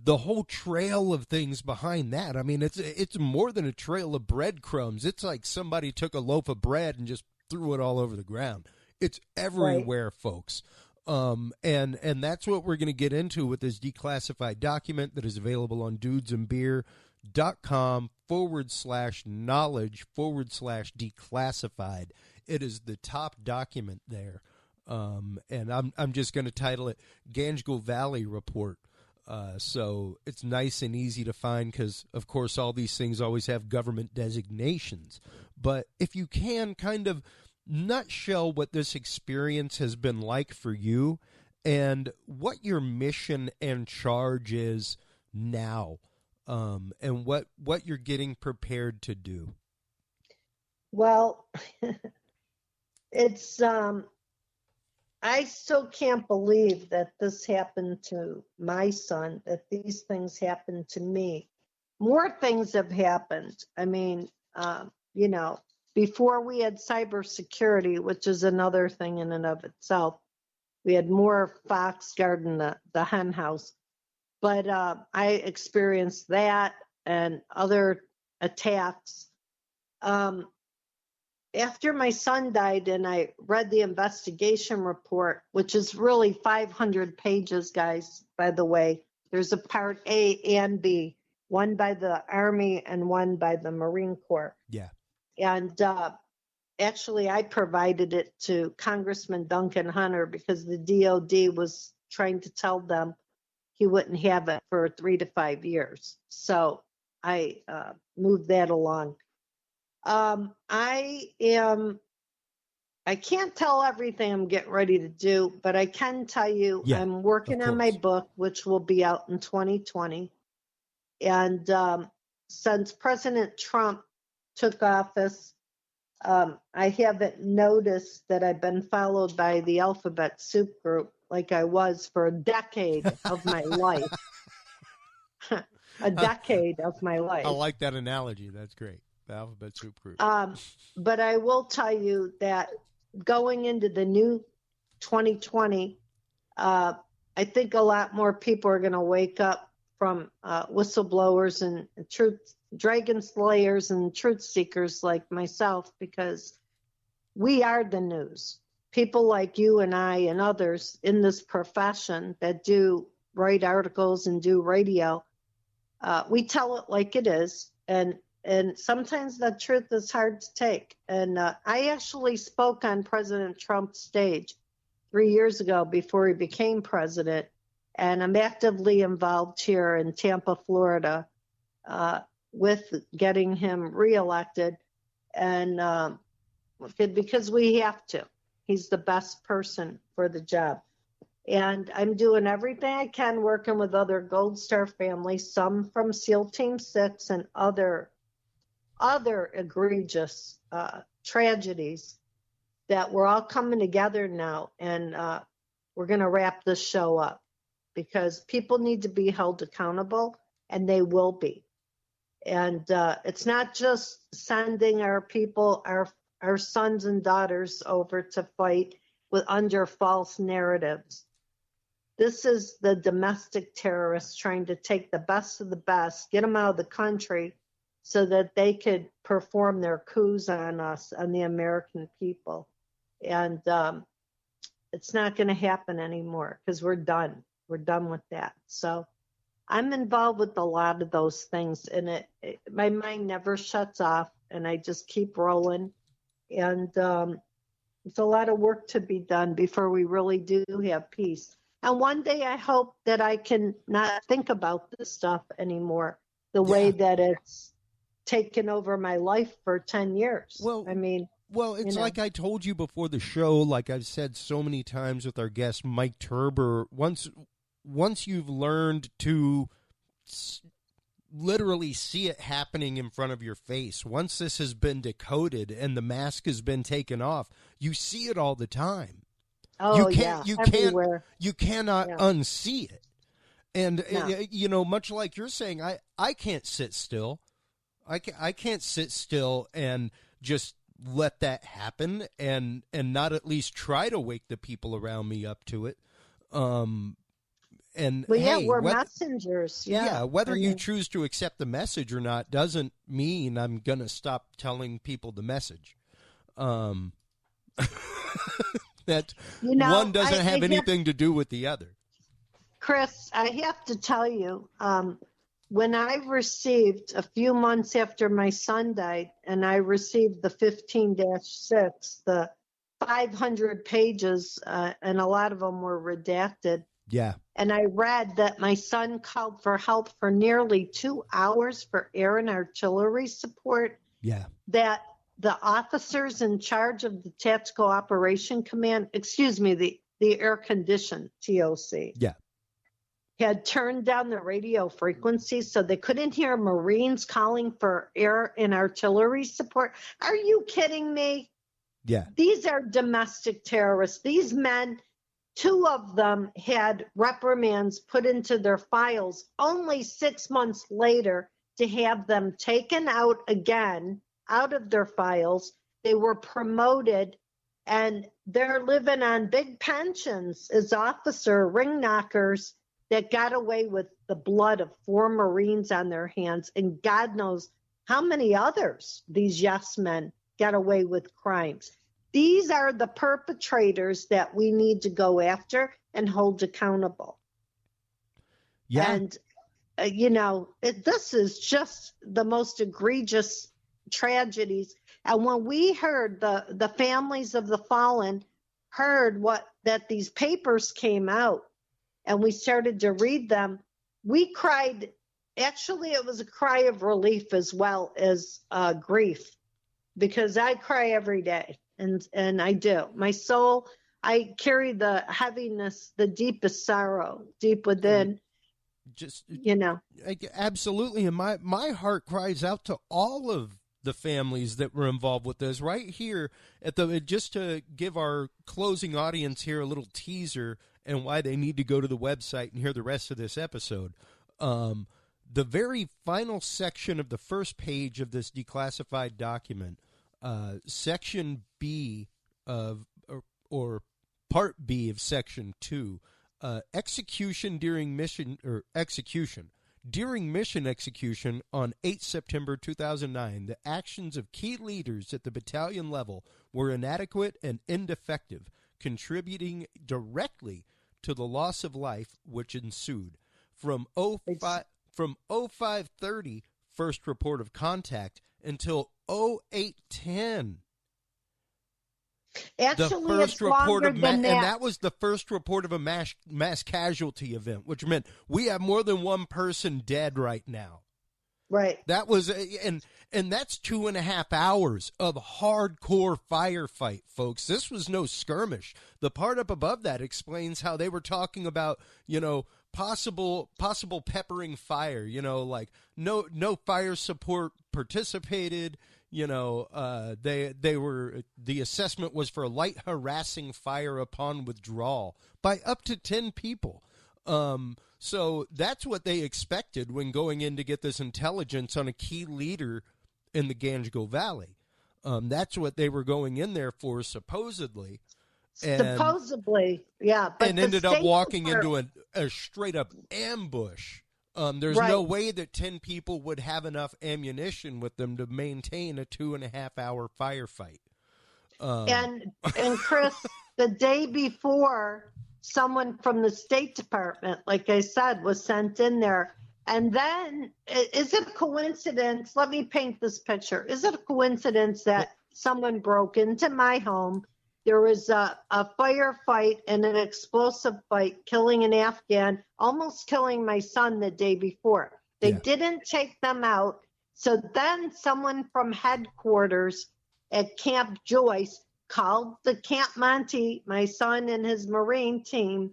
S2: whole trail of things behind that. I mean, it's more than a trail of breadcrumbs. It's like somebody took a loaf of bread and just threw it all over the ground. It's everywhere, right, folks. And that's what we're going to get into with this declassified document that is available on dudesandbeer.com/knowledge/declassified. It is the top document there. And I'm just going to title it Ganjgal Valley Report. So it's nice and easy to find because, of course, all these things always have government designations. But if you can kind of nutshell what this experience has been like for you and what your mission and charge is now, and what you're getting prepared to do.
S8: Well, It's I still can't believe that this happened to my son, that these things happened to me. More things have happened. I mean, you know, before we had cybersecurity, which is another thing in and of itself, we had more fox guarding the hen house. But I experienced that and other attacks. After my son died and I read the investigation report, which is really 500 pages, guys, by the way. There's a part A and B, one by the Army and one by the Marine Corps.
S2: Yeah.
S8: And actually, I provided it to Congressman Duncan Hunter because the DOD was trying to tell them he wouldn't have it for 3 to 5 years. So I moved that along. I can't tell everything I'm getting ready to do, but I can tell you I'm working on my book, which will be out in 2020. And since President Trump took office, I haven't noticed that I've been followed by the Alphabet Soup Group like I was for a decade of my life. A decade of my life.
S2: I like that analogy. That's great. The Alphabet Soup Group.
S8: But I will tell you that going into the new 2020, I think a lot more people are going to wake up from whistleblowers and dragon slayers and truth seekers like myself, because we are the news. People like you and I and others in this profession that do write articles and do radio, we tell it like it is, and sometimes the truth is hard to take. And I actually spoke on President Trump's stage 3 years ago before he became president, and I'm actively involved here in Tampa, Florida, with getting him reelected, and because we have to. He's the best person for the job. And I'm doing everything I can, working with other Gold Star families, some from SEAL Team 6 and other egregious tragedies, that we're all coming together now, and we're going to wrap this show up, because people need to be held accountable, and they will be. And it's not just sending our people, our sons and daughters over to fight under false narratives. This is the domestic terrorists trying to take the best of the best, get them out of the country so that they could perform their coups on us, on the American people. And it's not going to happen anymore, because we're done. We're done with that. So I'm involved with a lot of those things, and my mind never shuts off, and I just keep rolling. And it's a lot of work to be done before we really do have peace. And one day I hope that I can not think about this stuff anymore, the way that it's taken over my life for 10 years.
S2: Well, it's like I told you before the show, like I've said so many times with our guest, Mike Turber, once you've learned to literally see it happening in front of your face, once this has been decoded and the mask has been taken off, you see it all the time.
S8: Oh,
S2: everywhere. You cannot unsee it. And, much like you're saying, I can't sit still. I can't sit still and just let that happen and not at least try to wake the people around me up to it.
S8: We're messengers.
S2: Whether you choose to accept the message or not doesn't mean I'm going to stop telling people the message. That one doesn't have anything to do with the other.
S8: Chris, I have to tell you, when I received, a few months after my son died, and I received the 15-6, the 500 pages, and a lot of them were redacted.
S2: Yeah.
S8: And I read that my son called for help for nearly 2 hours for air and artillery support.
S2: Yeah.
S8: That the officers in charge of the Tactical Operation Command, the air-conditioned TOC, had turned down the radio frequency so they couldn't hear Marines calling for air and artillery support. Are you kidding me?
S2: Yeah.
S8: These are domestic terrorists. These men, 2 of them had reprimands put into their files only 6 months later to have them taken out again, out of their files. They were promoted, and they're living on big pensions as officer ring knockers that got away with the blood of 4 Marines on their hands, and God knows how many others, these yes men, got away with crimes. These are the perpetrators that we need to go after and hold accountable.
S2: Yeah.
S8: And, this is just the most egregious tragedies. And when we heard the families of the fallen heard that these papers came out and we started to read them, we cried. Actually, it was a cry of relief as well as grief, because I cry every day, and I do. My soul, I carry the heaviness, the deepest sorrow deep within.
S2: Just
S8: Absolutely.
S2: And my heart cries out to all of the families that were involved with this right here just to give our closing audience here a little teaser and why they need to go to the website and hear the rest of this episode. The very final section of the first page of this declassified document, section B or part B of section 2, execution during mission execution on 8 September 2009, the actions of key leaders at the battalion level were inadequate and ineffective, contributing directly to the loss of life which ensued. From 0530, first report of contact, until 0810.
S8: Actually,
S2: the first
S8: it's
S2: report
S8: longer
S2: of
S8: than that.
S2: And that was the first report of a mass casualty event, which meant we have more than one person dead right now.
S8: Right.
S2: That was and that's 2.5 hours of hardcore firefight, folks. This was no skirmish. The part up above that explains how they were talking about, possible peppering fire, like no fire support participated. The assessment was for light harassing fire upon withdrawal by up to 10 people. So that's what they expected when going in to get this intelligence on a key leader in the Ganjgal Valley. That's what they were going in there for, supposedly.
S8: Supposedly, yeah. But
S2: and ended up walking into a straight-up ambush. There's no way that 10 people would have enough ammunition with them to maintain a 2.5-hour firefight.
S8: And Chris, the day before, someone from the State Department, like I said, was sent in there. And then, is it a coincidence? Let me paint this picture. Is it a coincidence that someone broke into my home? There was a firefight and an explosive fight, killing an Afghan, almost killing my son the day before. They didn't take them out. So then someone from headquarters at Camp Joyce called the Camp Monty, my son and his Marine team.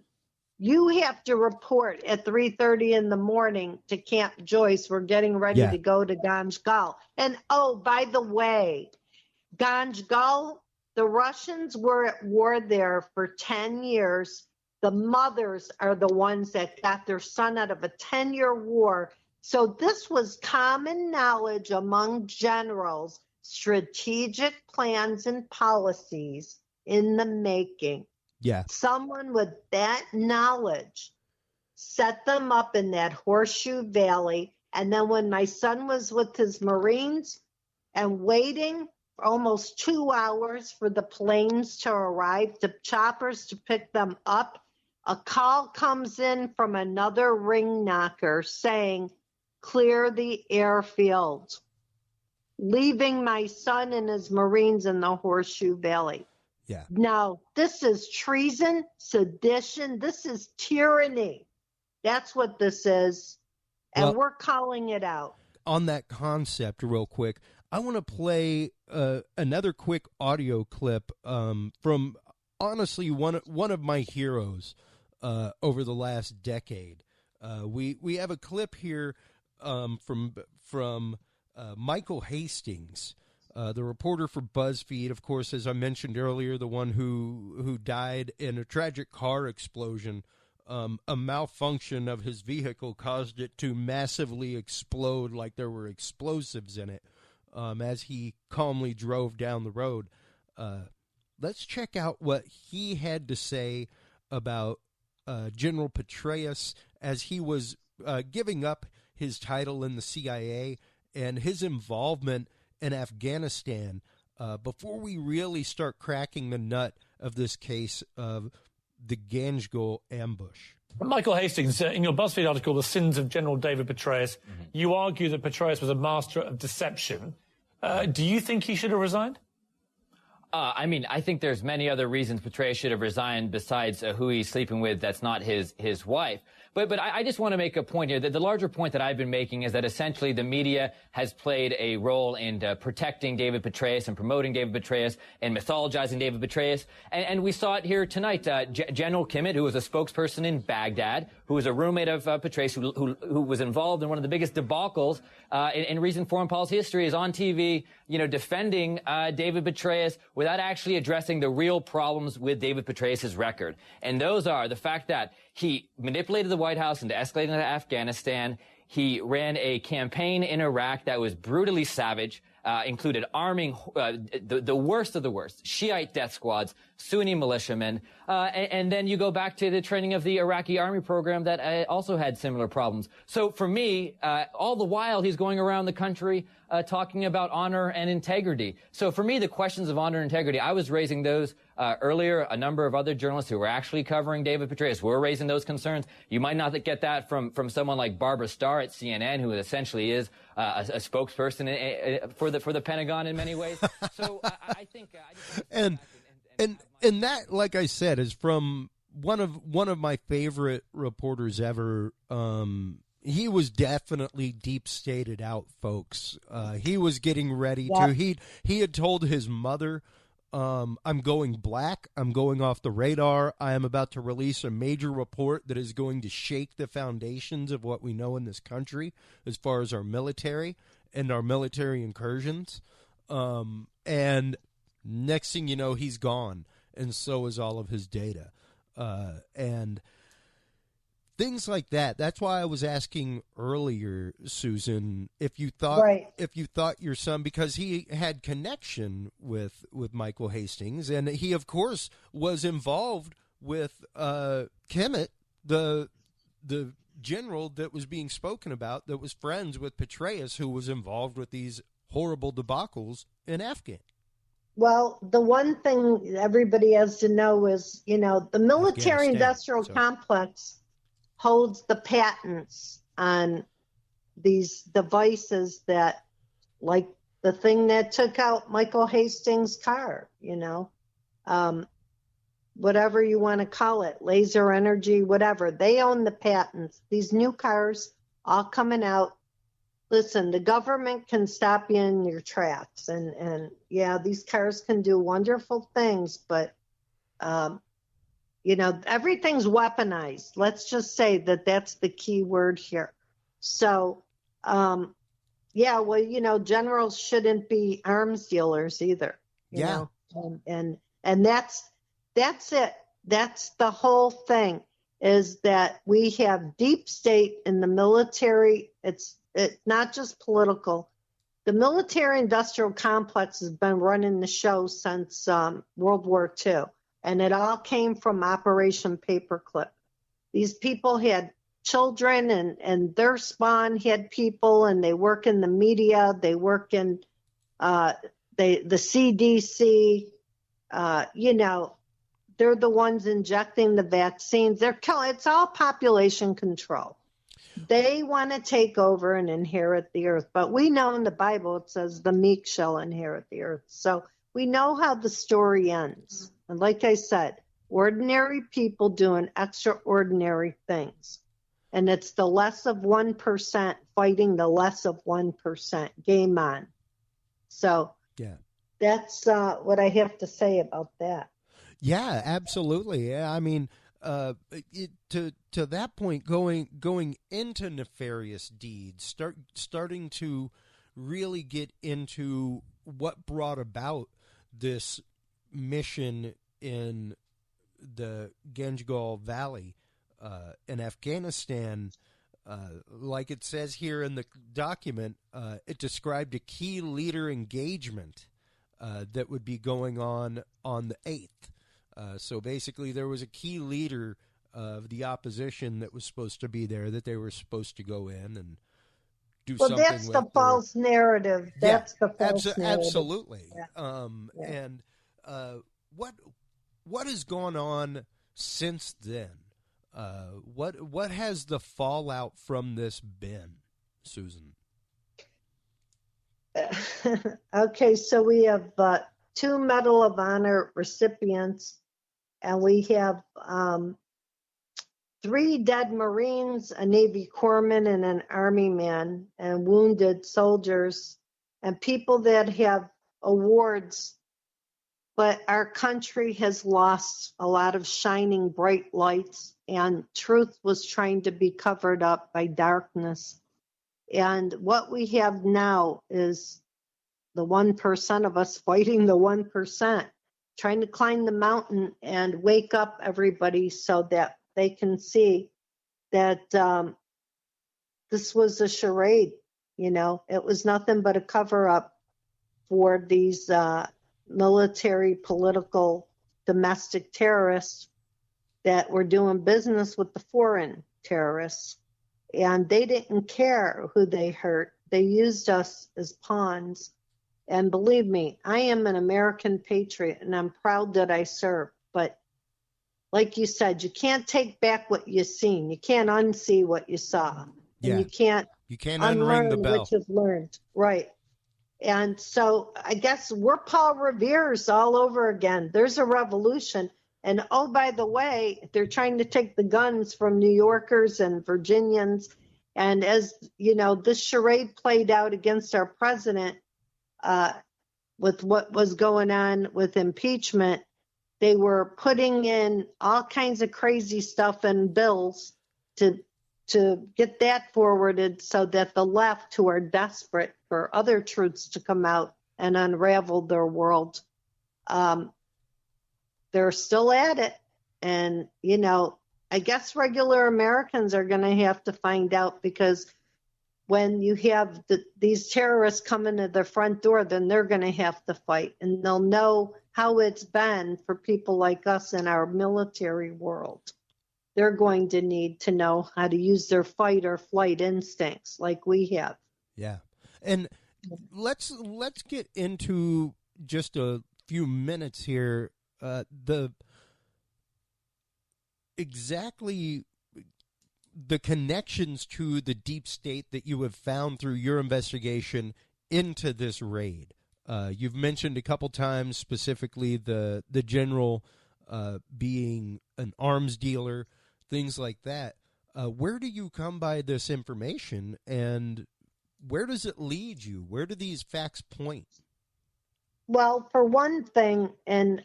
S8: You have to report at 3:30 in the morning to Camp Joyce. We're getting ready to go to Ganjgal. And, oh, by the way, Ganjgal, the Russians were at war there for 10 years. The mothers are the ones that got their son out of a 10-year war. So this was common knowledge among generals, strategic plans and policies in the making.
S2: Yeah.
S8: Someone with that knowledge set them up in that horseshoe valley. And then when my son was with his Marines and waiting for almost 2 hours for the planes to arrive, the choppers to pick them up, a call comes in from another ring knocker saying, clear the airfield, leaving my son and his Marines in the horseshoe valley.
S2: Yeah.
S8: Now, this is treason, sedition. This is tyranny. That's what this is. And we're calling it out.
S2: On that concept, real quick, I want to play another quick audio clip from, honestly, one of my heroes over the last decade. We have a clip here from Michael Hastings, The reporter for BuzzFeed, of course, as I mentioned earlier, the one who died in a tragic car explosion. A malfunction of his vehicle caused it to massively explode like there were explosives in it as he calmly drove down the road. Let's check out what he had to say about General Petraeus as he was giving up his title in the CIA and his involvement in Afghanistan before we really start cracking the nut of this case of the Ganjgal ambush.
S9: Michael Hastings, in your BuzzFeed article, The Sins of General David Petraeus, you argue that Petraeus was a master of deception. Do you think he should have resigned?
S10: I think there's many other reasons Petraeus should have resigned besides who he's sleeping with that's not his wife. But I just want to make a point here that the larger point that I've been making is that essentially the media has played a role in protecting David Petraeus and promoting David Petraeus and mythologizing David Petraeus. And we saw it here tonight. General Kimmett, who was a spokesperson in Baghdad, who was a roommate of Petraeus, who was involved in one of the biggest debacles in recent foreign policy history, is on TV, defending David Petraeus without actually addressing the real problems with David Petraeus' record. And those are the fact that he manipulated the White House into escalating to Afghanistan. He ran a campaign in Iraq that was brutally savage, included arming the worst of the worst, Shiite death squads, Sunni militiamen, and then you go back to the training of the Iraqi army program that also had similar problems. So for me, all the while he's going around the country talking about honor and integrity. So for me, the questions of honor and integrity, I was raising those earlier. A number of other journalists who were actually covering David Petraeus were raising those concerns. You might not get that from someone like Barbara Starr at CNN, who essentially is a spokesperson for the Pentagon in many ways. So I think
S2: and that, like I said, is from one of my favorite reporters ever. He was definitely deep stated out, folks. He was getting ready to. He had told his mother, I'm going black. I'm going off the radar. I am about to release a major report that is going to shake the foundations of what we know in this country as far as our military and our military incursions. And next thing you know, he's gone. And so is all of his data. And things like that. That's why I was asking earlier, Susan, if you thought your son, because he had connection with Michael Hastings, and he of course was involved with Kimmett, the general that was being spoken about, that was friends with Petraeus, who was involved with these horrible debacles in Afghan.
S8: Well, the one thing everybody has to know is, the military-industrial complex holds the patents on these devices that, like the thing that took out Michael Hastings' car, whatever you want to call it, laser energy, whatever. They own the patents. These new cars all coming out. Listen, the government can stop you in your tracks. And yeah, these cars can do wonderful things, but everything's weaponized. Let's just say that that's the key word here. So, generals shouldn't be arms dealers either. You know? And that's it. That's the whole thing, is that we have deep state in the military. It's not just political. The military-industrial complex has been running the show since World War II. And it all came from Operation Paperclip. These people had children, and their spawn had people, and they work in the media. They work in the CDC. They're the ones injecting the vaccines. They're killing. It's all population control. They want to take over and inherit the earth. But we know in the Bible it says the meek shall inherit the earth. So we know how the story ends. And like I said, ordinary people doing extraordinary things. And it's the less of 1% fighting the less of 1%. Game on. So that's what I have to say about that.
S2: Yeah, absolutely. Yeah, I mean, to that point, going into nefarious deeds, starting to really get into what brought about this mission in the Ganjgal Valley in Afghanistan. Like it says here in the document, it described a key leader engagement that would be going on the 8th. So basically there was a key leader of the opposition that was supposed to be there, that they were supposed to go in and do something with. Well,
S8: that's the false narrative. That's the false narrative.
S2: Absolutely.
S8: Yeah.
S2: And what has gone on since then? What has the fallout from this been, Susan?
S8: Okay, so we have 2 Medal of Honor recipients, and we have 3 dead Marines, a Navy corpsman, and an Army man, and wounded soldiers, and people that have awards. But our country has lost a lot of shining bright lights, and truth was trying to be covered up by darkness. And what we have now is the 1% of us fighting the 1%, trying to climb the mountain and wake up everybody so that they can see that this was a charade. It was nothing but a cover-up for these military, political, domestic terrorists that were doing business with the foreign terrorists. And they didn't care who they hurt. They used us as pawns. And believe me, I am an American patriot, and I'm proud that I served. But like you said, you can't take back what you've seen. You can't unsee what you saw.
S2: Yeah.
S8: And you can't
S2: unring the bell.
S8: What you've learned. Right. And so I guess we're Paul Revere's all over again. There's a revolution. And oh, by the way, they're trying to take the guns from New Yorkers and Virginians. And as you know, this charade played out against our president with what was going on with impeachment. They were putting in all kinds of crazy stuff in bills to get that forwarded so that the left, who are desperate for other truths to come out and unravel their world, they're still at it. And, I guess regular Americans are going to have to find out, because when you have these terrorists coming to their front door, then they're going to have to fight. And they'll know how it's been for people like us in our military world. They're going to need to know how to use their fight or flight instincts like we have.
S2: Yeah. And let's get into just a few minutes here the connections to the deep state that you have found through your investigation into this raid. You've mentioned a couple times specifically the general being an arms dealer, things like that. Where do you come by this information, and where does it lead you? Where do these facts point?
S8: Well, for one thing, and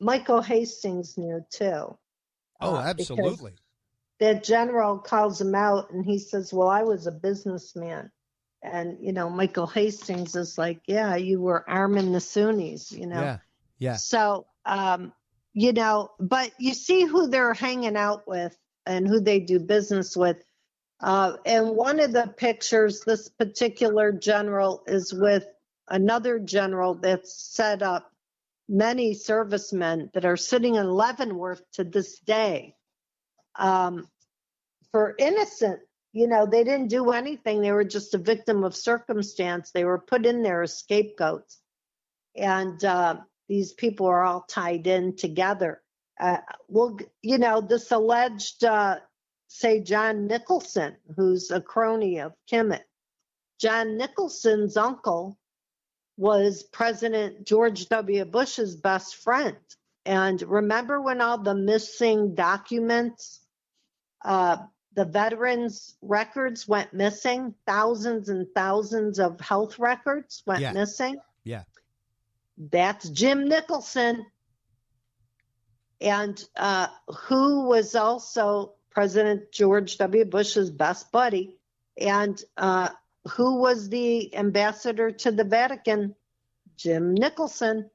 S8: Michael Hastings knew too.
S2: Oh, absolutely.
S8: That general calls him out, and he says, well, I was a businessman. And, Michael Hastings is like, yeah, you were arming the Sunnis,
S2: Yeah.
S8: So, but you see who they're hanging out with and who they do business with. And one of the pictures, this particular general is with another general that's set up many servicemen that are sitting in Leavenworth to this day. For innocent, they didn't do anything. They were just a victim of circumstance. They were put in there as scapegoats. And these people are all tied in together. This alleged, say, John Nicholson, who's a crony of Kimmett. John Nicholson's uncle was President George W. Bush's best friend. And remember when all the missing documents, the veterans' records went missing? Thousands and thousands of health records went missing?
S2: Yeah.
S8: That's Jim Nicholson. And who was also President George W. Bush's best buddy. And who was the ambassador to the Vatican? Jim Nicholson.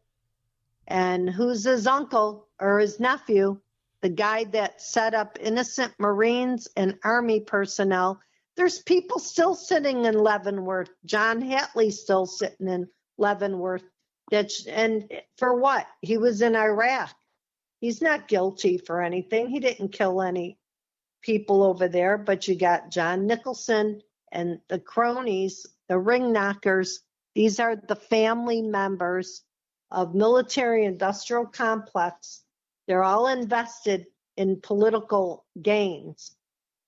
S8: And who's his uncle or his nephew? The guy that set up innocent Marines and Army personnel. There's people still sitting in Leavenworth. John Hatley's still sitting in Leavenworth. And for what? He was in Iraq. He's not guilty for anything. He didn't kill any people over there. But you got John Nicholson and the cronies, the ring knockers. These are the family members of military-industrial complex. They're all invested in political gains,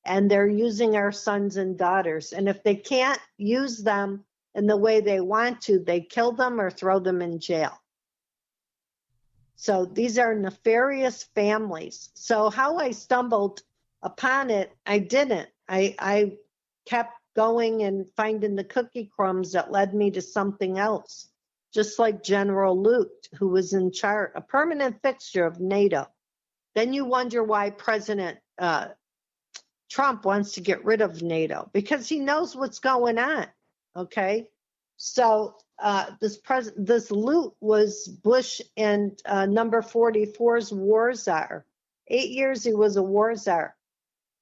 S8: and they're using our sons and daughters. And if they can't use them in the way they want to, they kill them or throw them in jail. So these are nefarious families. So how I stumbled upon it, I didn't. I kept going and finding the cookie crumbs that led me to something else. Just like General Lute, who was in charge, a permanent fixture of NATO. Then you wonder why President Trump wants to get rid of NATO, because he knows what's going on, okay? So this Lute was Bush and number 44's war czar. 8 years he was a war czar.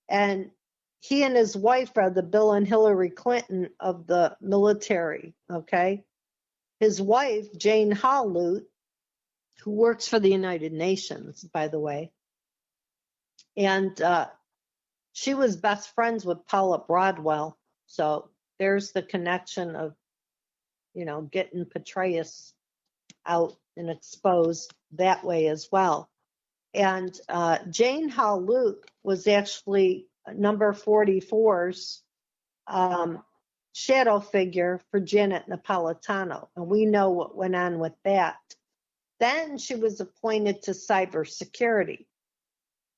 S8: And he and his wife are the Bill and Hillary Clinton of the military, okay? His wife, Jane Hall Lute, who works for the United Nations, by the way, and she was best friends with Paula Broadwell. So there's the connection of, getting Petraeus out and exposed that way as well. And Jane Hall Lute was actually number 44's shadow figure for Janet Napolitano, and we know what went on with that. Then she was appointed to cybersecurity.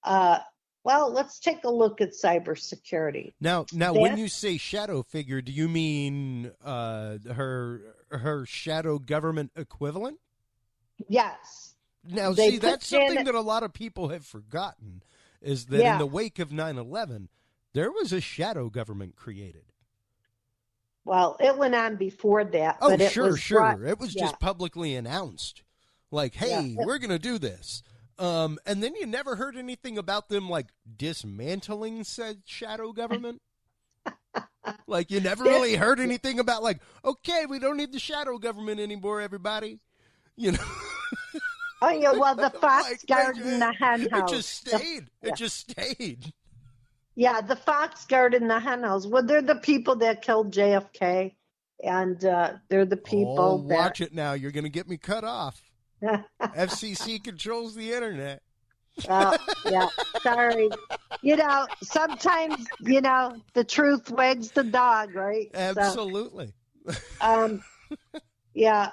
S8: Well, let's take a look at cybersecurity.
S2: Now, when you say shadow figure, do you mean her shadow government equivalent?
S8: Yes.
S2: Now, see, that's something that a lot of people have forgotten, is that in the wake of 9/11, there was a shadow government created.
S8: Well, it went on before that.
S2: Oh,
S8: but it
S2: sure. It was
S8: yeah.
S2: just publicly announced. Like, hey, we're going to do this. And then you never heard anything about them, like, dismantling said shadow government? Like, you never really heard anything about, like, okay, we don't need the shadow government anymore, everybody.
S8: Oh, yeah, well, the fox guard in the hen house.
S2: It just stayed.
S8: Yeah, the fox guard in the hen house. Well, they're the people that killed JFK, and they're the people that...
S2: watch it now. You're going to get me cut off. FCC controls the internet.
S8: Oh, yeah, sorry. Sometimes, the truth wags the dog, right?
S2: Absolutely.
S8: So, yeah,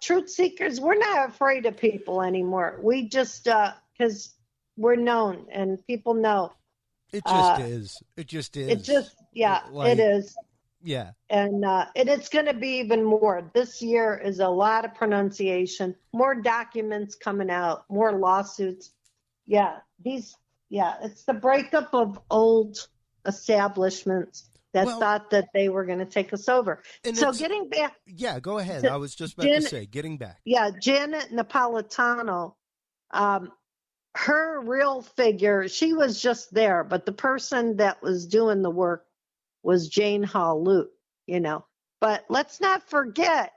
S8: truth seekers, we're not afraid of people anymore. We just, because we're known and people know.
S2: It just is. It just is.
S8: It just, it is.
S2: Yeah.
S8: And it's going to be even more. This year is a lot of pronunciation, more documents coming out, more lawsuits. Yeah. It's the breakup of old establishments that thought that they were going to take us over. So getting back.
S2: Yeah, go ahead. I was just about to say, getting back.
S8: Yeah, Janet Napolitano, her real figure, she was just there, but the person that was doing the work was Jane Hall Lute, But let's not forget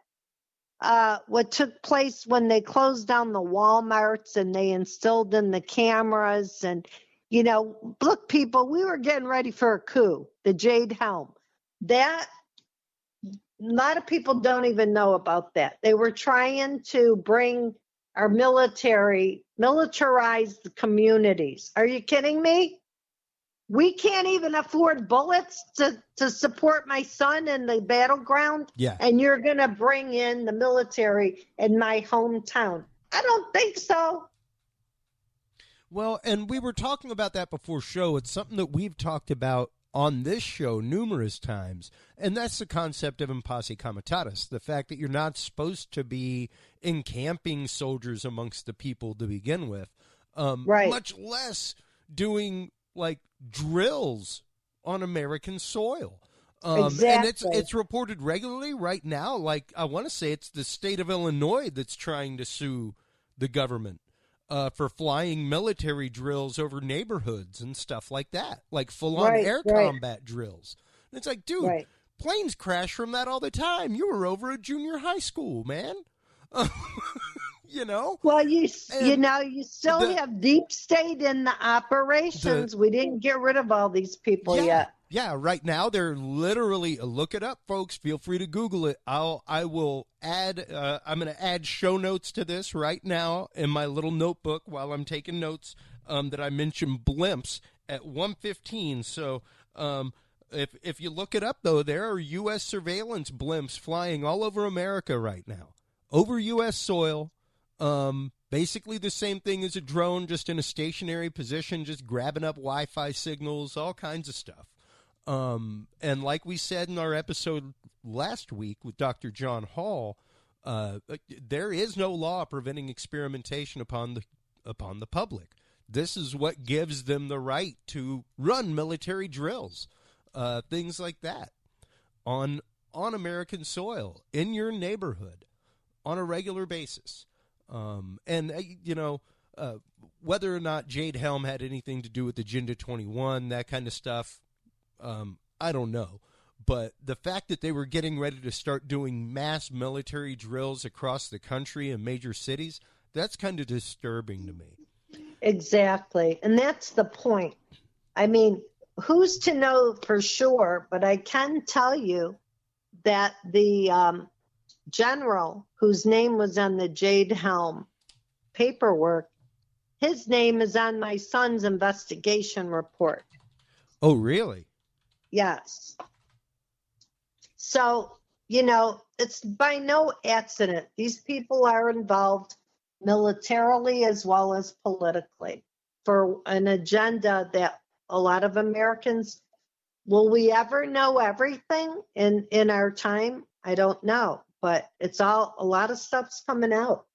S8: what took place when they closed down the Walmarts and they instilled in the cameras. And, look, people, we were getting ready for a coup, the Jade Helm. That, a lot of people don't even know about that. They were trying to bring our militarize the communities. Are you kidding me? We can't even afford bullets to support my son in the battleground.
S2: Yeah.
S8: And you're going to bring in the military in my hometown. I don't think so.
S2: Well, and we were talking about that before show. It's something that we've talked about on this show numerous times, and that's the concept of impasse comitatus, the fact that you're not supposed to be encamping soldiers amongst the people to begin with,
S8: right.
S2: Much less doing, like, drills on American soil.
S8: Exactly.
S2: And it's reported regularly right now. Like, I want to say it's the state of Illinois that's trying to sue the government for flying military drills over neighborhoods and stuff like that, like full-on air combat drills. And it's like, dude, planes crash from that all the time. You were over at junior high school, man. You know?
S8: Well, you still have deep state in the operations. We didn't get rid of all these people yet.
S2: Yeah, right now they're literally, look it up, folks. Feel free to Google it. I will add, I'm going to add show notes to this right now in my little notebook while I'm taking notes, that I mentioned blimps at 1:15. So, if you look it up though, there are U.S. surveillance blimps flying all over America right now, over U.S. soil. Basically the same thing as a drone, just in a stationary position, just grabbing up Wi-Fi signals, all kinds of stuff. And like we said in our episode last week with Dr. John Hall, there is no law preventing experimentation upon the public. This is what gives them the right to run military drills, things like that, on American soil, in your neighborhood, on a regular basis. Whether or not Jade Helm had anything to do with Agenda 21, that kind of stuff, I don't know. But the fact that they were getting ready to start doing mass military drills across the country in major cities, that's kind of disturbing to me.
S8: Exactly. And that's the point. I mean, who's to know for sure, but I can tell you that the general whose name was on the Jade Helm paperwork, his name is on my son's investigation report.
S2: Oh, really?
S8: Yes. So, it's by no accident. These people are involved militarily as well as politically for an agenda that a lot of Americans, will we ever know everything in our time? I don't know. But a lot of stuff's coming out.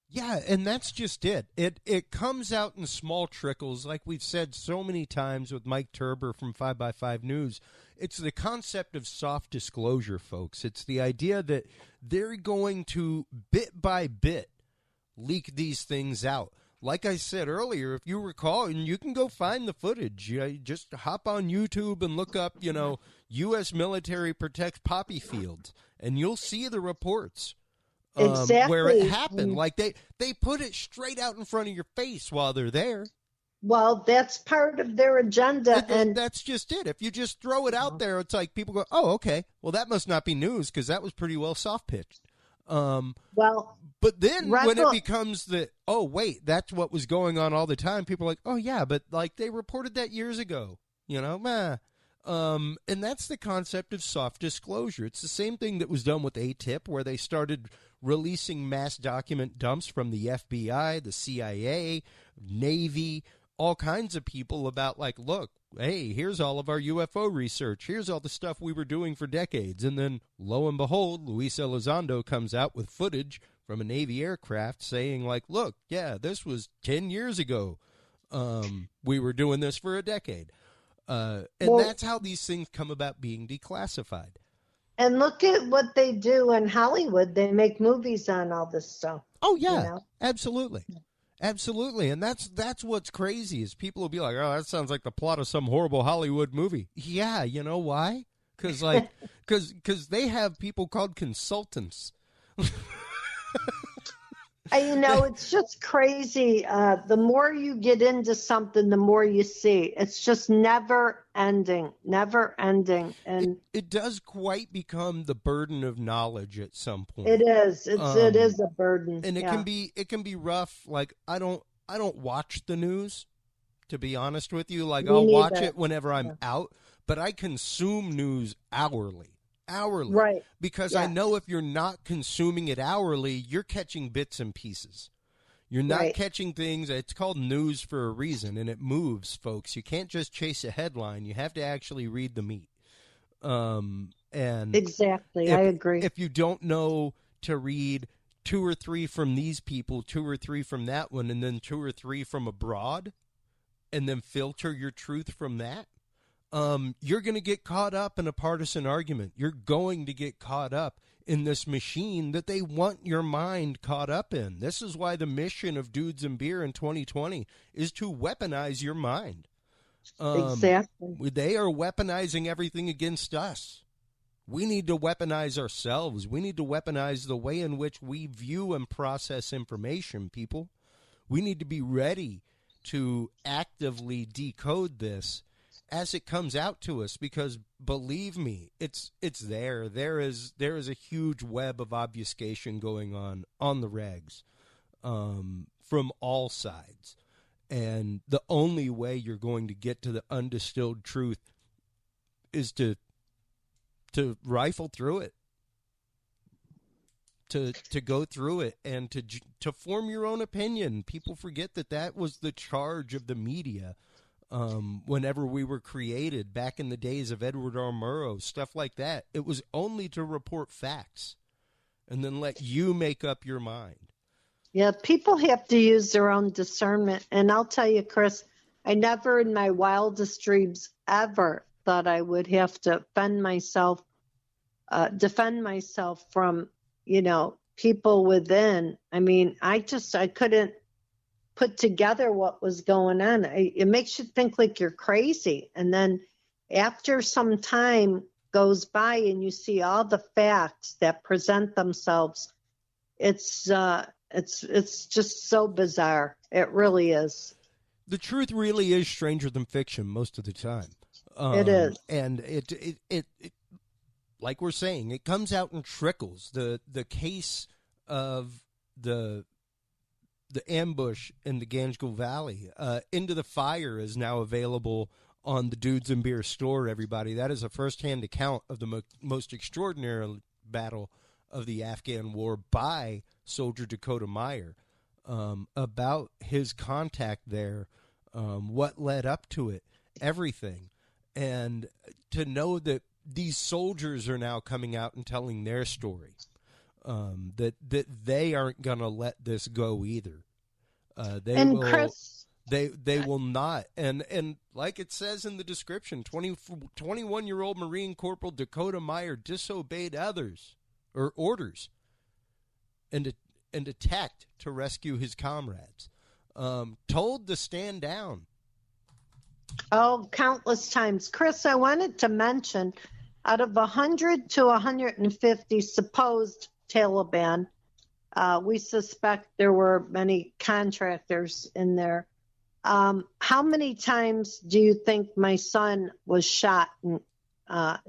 S2: Yeah, and that's just it. It comes out in small trickles, like we've said so many times with Mike Turber from 5x5 News. It's the concept of soft disclosure, folks. It's the idea that they're going to, bit by bit, leak these things out. Like I said earlier, if you recall, and you can go find the footage. You just hop on YouTube and look up, U.S. military protects poppy fields, and you'll see the reports
S8: exactly
S2: where it happened. Like they put it straight out in front of your face while they're there.
S8: Well, that's part of their agenda, and
S2: that's just it. If you just throw it out there, it's like people go, "Oh, okay. Well, that must not be news because that was pretty well soft pitched."
S8: But
S2: then when it becomes oh, wait, that's what was going on all the time, people are like, oh, yeah, but like they reported that years ago, And that's the concept of soft disclosure. It's the same thing that was done with ATIP, where they started releasing mass document dumps from the FBI, the CIA, Navy, all kinds of people about like, look, hey, here's all of our UFO research. Here's all the stuff we were doing for decades. And then, lo and behold, Luis Elizondo comes out with footage from a Navy aircraft saying, like, look, yeah, this was 10 years ago. We were doing this for a decade. That's how these things come about being declassified.
S8: And look at what they do in Hollywood. They make movies on all this stuff.
S2: Oh, yeah, absolutely. Absolutely, and that's what's crazy is people will be like, oh, that sounds like the plot of some horrible Hollywood movie. Yeah, you know why? Because they have people called consultants.
S8: It's just crazy. The more you get into something, the more you see. It's just never ending. And
S2: it does quite become the burden of knowledge at some point.
S8: It is. It is a burden.
S2: And it can be rough. Like I don't watch the news, to be honest with you. Like I'll watch it whenever I'm out, but I consume news hourly. Right, because I know if you're not consuming it hourly, you're catching bits and pieces. You're not catching things. It's called news for a reason, and it moves, folks. You can't just chase a headline. You have to actually read the meat. And
S8: exactly, I agree.
S2: If you don't know to read 2 or 3 from these people, 2 or 3 from that one, and then 2 or 3 from abroad, and then filter your truth from that, you're going to get caught up in a partisan argument. You're going to get caught up in this machine that they want your mind caught up in. This is why the mission of Dudes and Beer in 2020 is to weaponize your mind.
S8: Exactly.
S2: They are weaponizing everything against us. We need to weaponize ourselves. We need to weaponize the way in which we view and process information, people. We need to be ready to actively decode this as it comes out to us, because believe me, it's there. There is a huge web of obfuscation going on the regs from all sides. And the only way you're going to get to the undistilled truth is to rifle through it, to go through it, and to form your own opinion. People forget that was the charge of the media whenever we were created back in the days of Edward R. Murrow, stuff like that. It was only to report facts and then let you make up your mind.
S8: Yeah, people have to use their own discernment. And I'll tell you, Chris, I never in my wildest dreams ever thought I would have to defend myself from, people within. I mean, I couldn't put together what was going on. It makes you think like you're crazy. And then after some time goes by and you see all the facts that present themselves, it's just so bizarre. It really is.
S2: The truth really is stranger than fiction most of the time.
S8: It is.
S2: And it like we're saying, it comes out in trickles. The case of the ambush in the Ganjgal Valley, Into the Fire, is now available on the Dudes and Beer store, everybody. That is a first-hand account of the most extraordinary battle of the Afghan war by Soldier Dakota Meyer, about his contact there, what led up to it, everything. And to know that these soldiers are now coming out and telling their story, that they aren't going to let this go either.
S8: Chris,
S2: they will not. And like it says in the description, 21-year-old Marine Corporal Dakota Meyer disobeyed orders and attacked to rescue his comrades. Told to stand down.
S8: Oh, countless times. Chris, I wanted to mention, out of 100 to 150 supposed Taliban, we suspect there were many contractors in there. How many times do you think my son was shot out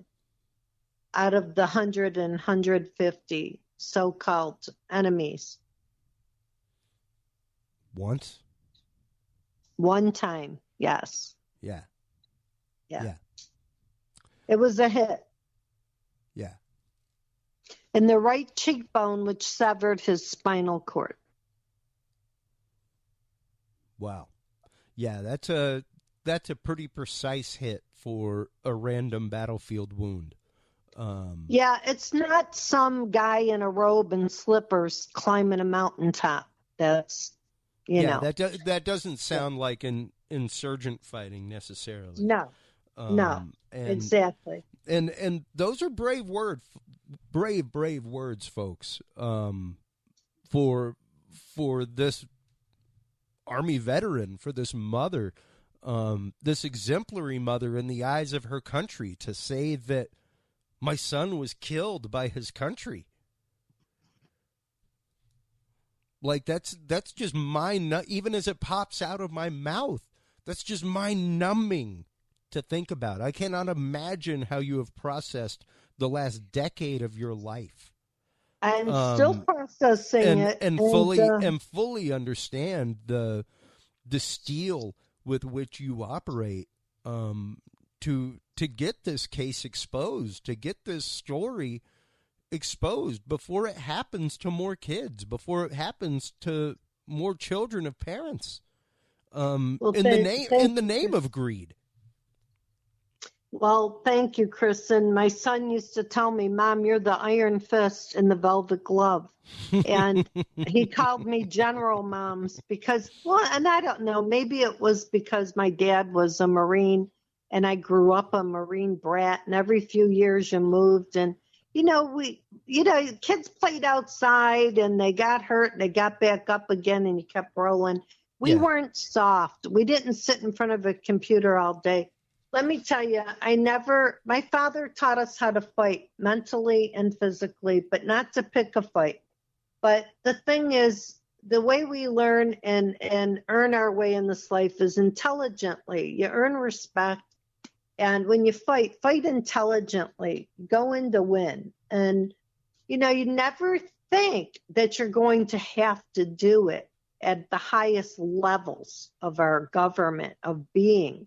S8: of the 100 and 150 so-called enemies?
S2: Once?
S8: One time, yes.
S2: Yeah.
S8: It was a hit.
S2: Yeah.
S8: In the right cheekbone, which severed his spinal cord.
S2: Wow. Yeah, that's a pretty precise hit for a random battlefield wound.
S8: Yeah, it's not some guy in a robe and slippers climbing a mountaintop. That's, know.
S2: That doesn't sound like an insurgent fighting necessarily.
S8: No, exactly.
S2: And those are brave words, folks. For this Army veteran, for this mother, this exemplary mother in the eyes of her country, to say that my son was killed by his country. Like that's just even as it pops out of my mouth, that's just mind-numbing to think about. I cannot imagine how you have processed the last decade of your life.
S8: I'm still processing it,
S2: and fully understand the steel with which you operate to get this case exposed, to get this story exposed before it happens to more kids, before it happens to more children of parents, in the name of greed.
S8: Well, thank you, Kristen. My son used to tell me, Mom, you're the iron fist in the velvet glove. And he called me General Moms because, and I don't know, maybe it was because my dad was a Marine and I grew up a Marine brat, and every few years you moved, and kids played outside and they got hurt and they got back up again and you kept rolling. We weren't soft. We didn't sit in front of a computer all day. Let me tell you, my father taught us how to fight mentally and physically, but not to pick a fight. But the thing is, the way we learn and earn our way in this life is intelligently. You earn respect. And when you fight intelligently, go in to win. And, you never think that you're going to have to do it at the highest levels of our government, of being.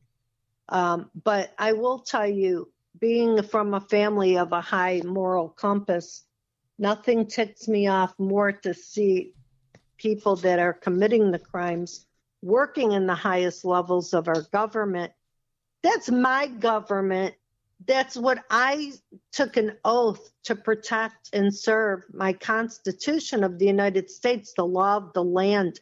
S8: But I will tell you, being from a family of a high moral compass, nothing ticks me off more to see people that are committing the crimes working in the highest levels of our government. That's my government. That's what I took an oath to protect and serve, my Constitution of the United States, the law of the land.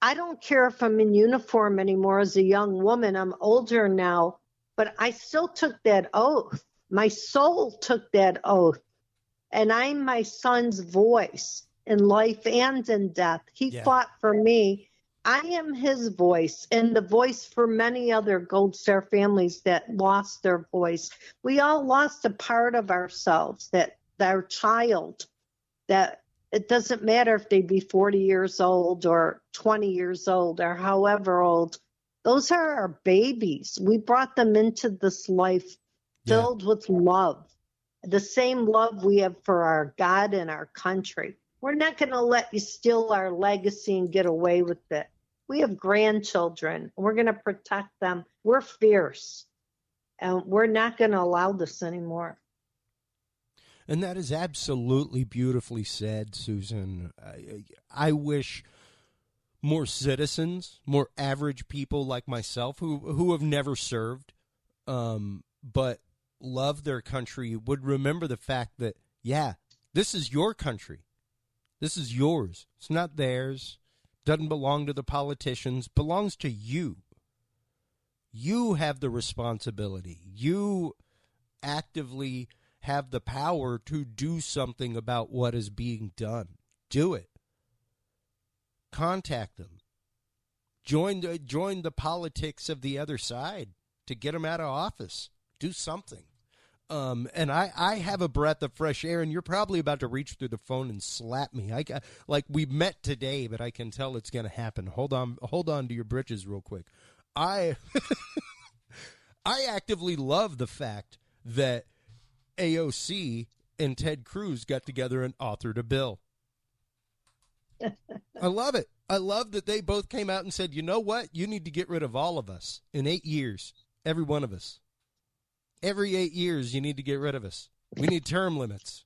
S8: I don't care if I'm in uniform anymore as a young woman. I'm older now, but I still took that oath. My soul took that oath. And I'm my son's voice in life and in death. He fought for me. I am his voice and the voice for many other Gold Star families that lost their voice. We all lost a part of ourselves, that our child, that it doesn't matter if they be 40 years old or 20 years old or however old. Those are our babies. We brought them into this life filled with love, the same love we have for our God and our country. We're not going to let you steal our legacy and get away with it. We have grandchildren. We're going to protect them. We're fierce. And we're not going to allow this anymore.
S2: And that is absolutely beautifully said, Susan. I wish more citizens, more average people like myself who have never served, but love their country, would remember the fact that, this is your country. This is yours. It's not theirs. Doesn't belong to the politicians. Belongs to you. You have the responsibility. You actively have the power to do something about what is being done. Do it. Contact them. Join the politics of the other side to get them out of office. Do something. And I have a breath of fresh air, and you're probably about to reach through the phone and slap me. We met today, but I can tell it's going to happen. Hold on to your britches real quick. I actively love the fact that AOC and Ted Cruz got together and authored a bill. I love it. I love that they both came out and said, you know what? You need to get rid of all of us in 8 years. Every one of us. Every 8 years, you need to get rid of us. We need term limits.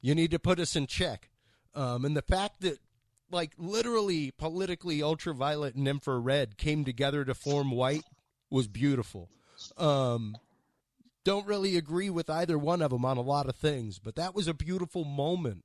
S2: You need to put us in check. And the fact that, literally, politically, ultraviolet and infrared came together to form white was beautiful. Don't really agree with either one of them on a lot of things, but that was a beautiful moment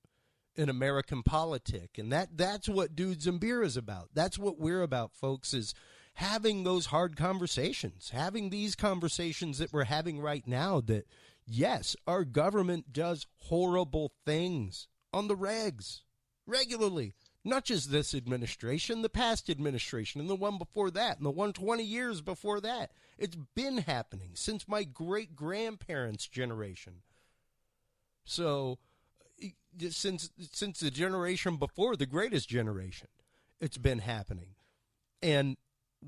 S2: in American politics. And that's what Dudes and Beer is about. That's what we're about, folks, is having those hard conversations, having these conversations that we're having right now that, yes, our government does horrible things on the regs regularly. Not just this administration, the past administration, and the one before that, and the 120 years before that. It's been happening since my great-grandparents' generation. So, since the generation before, the greatest generation, it's been happening. And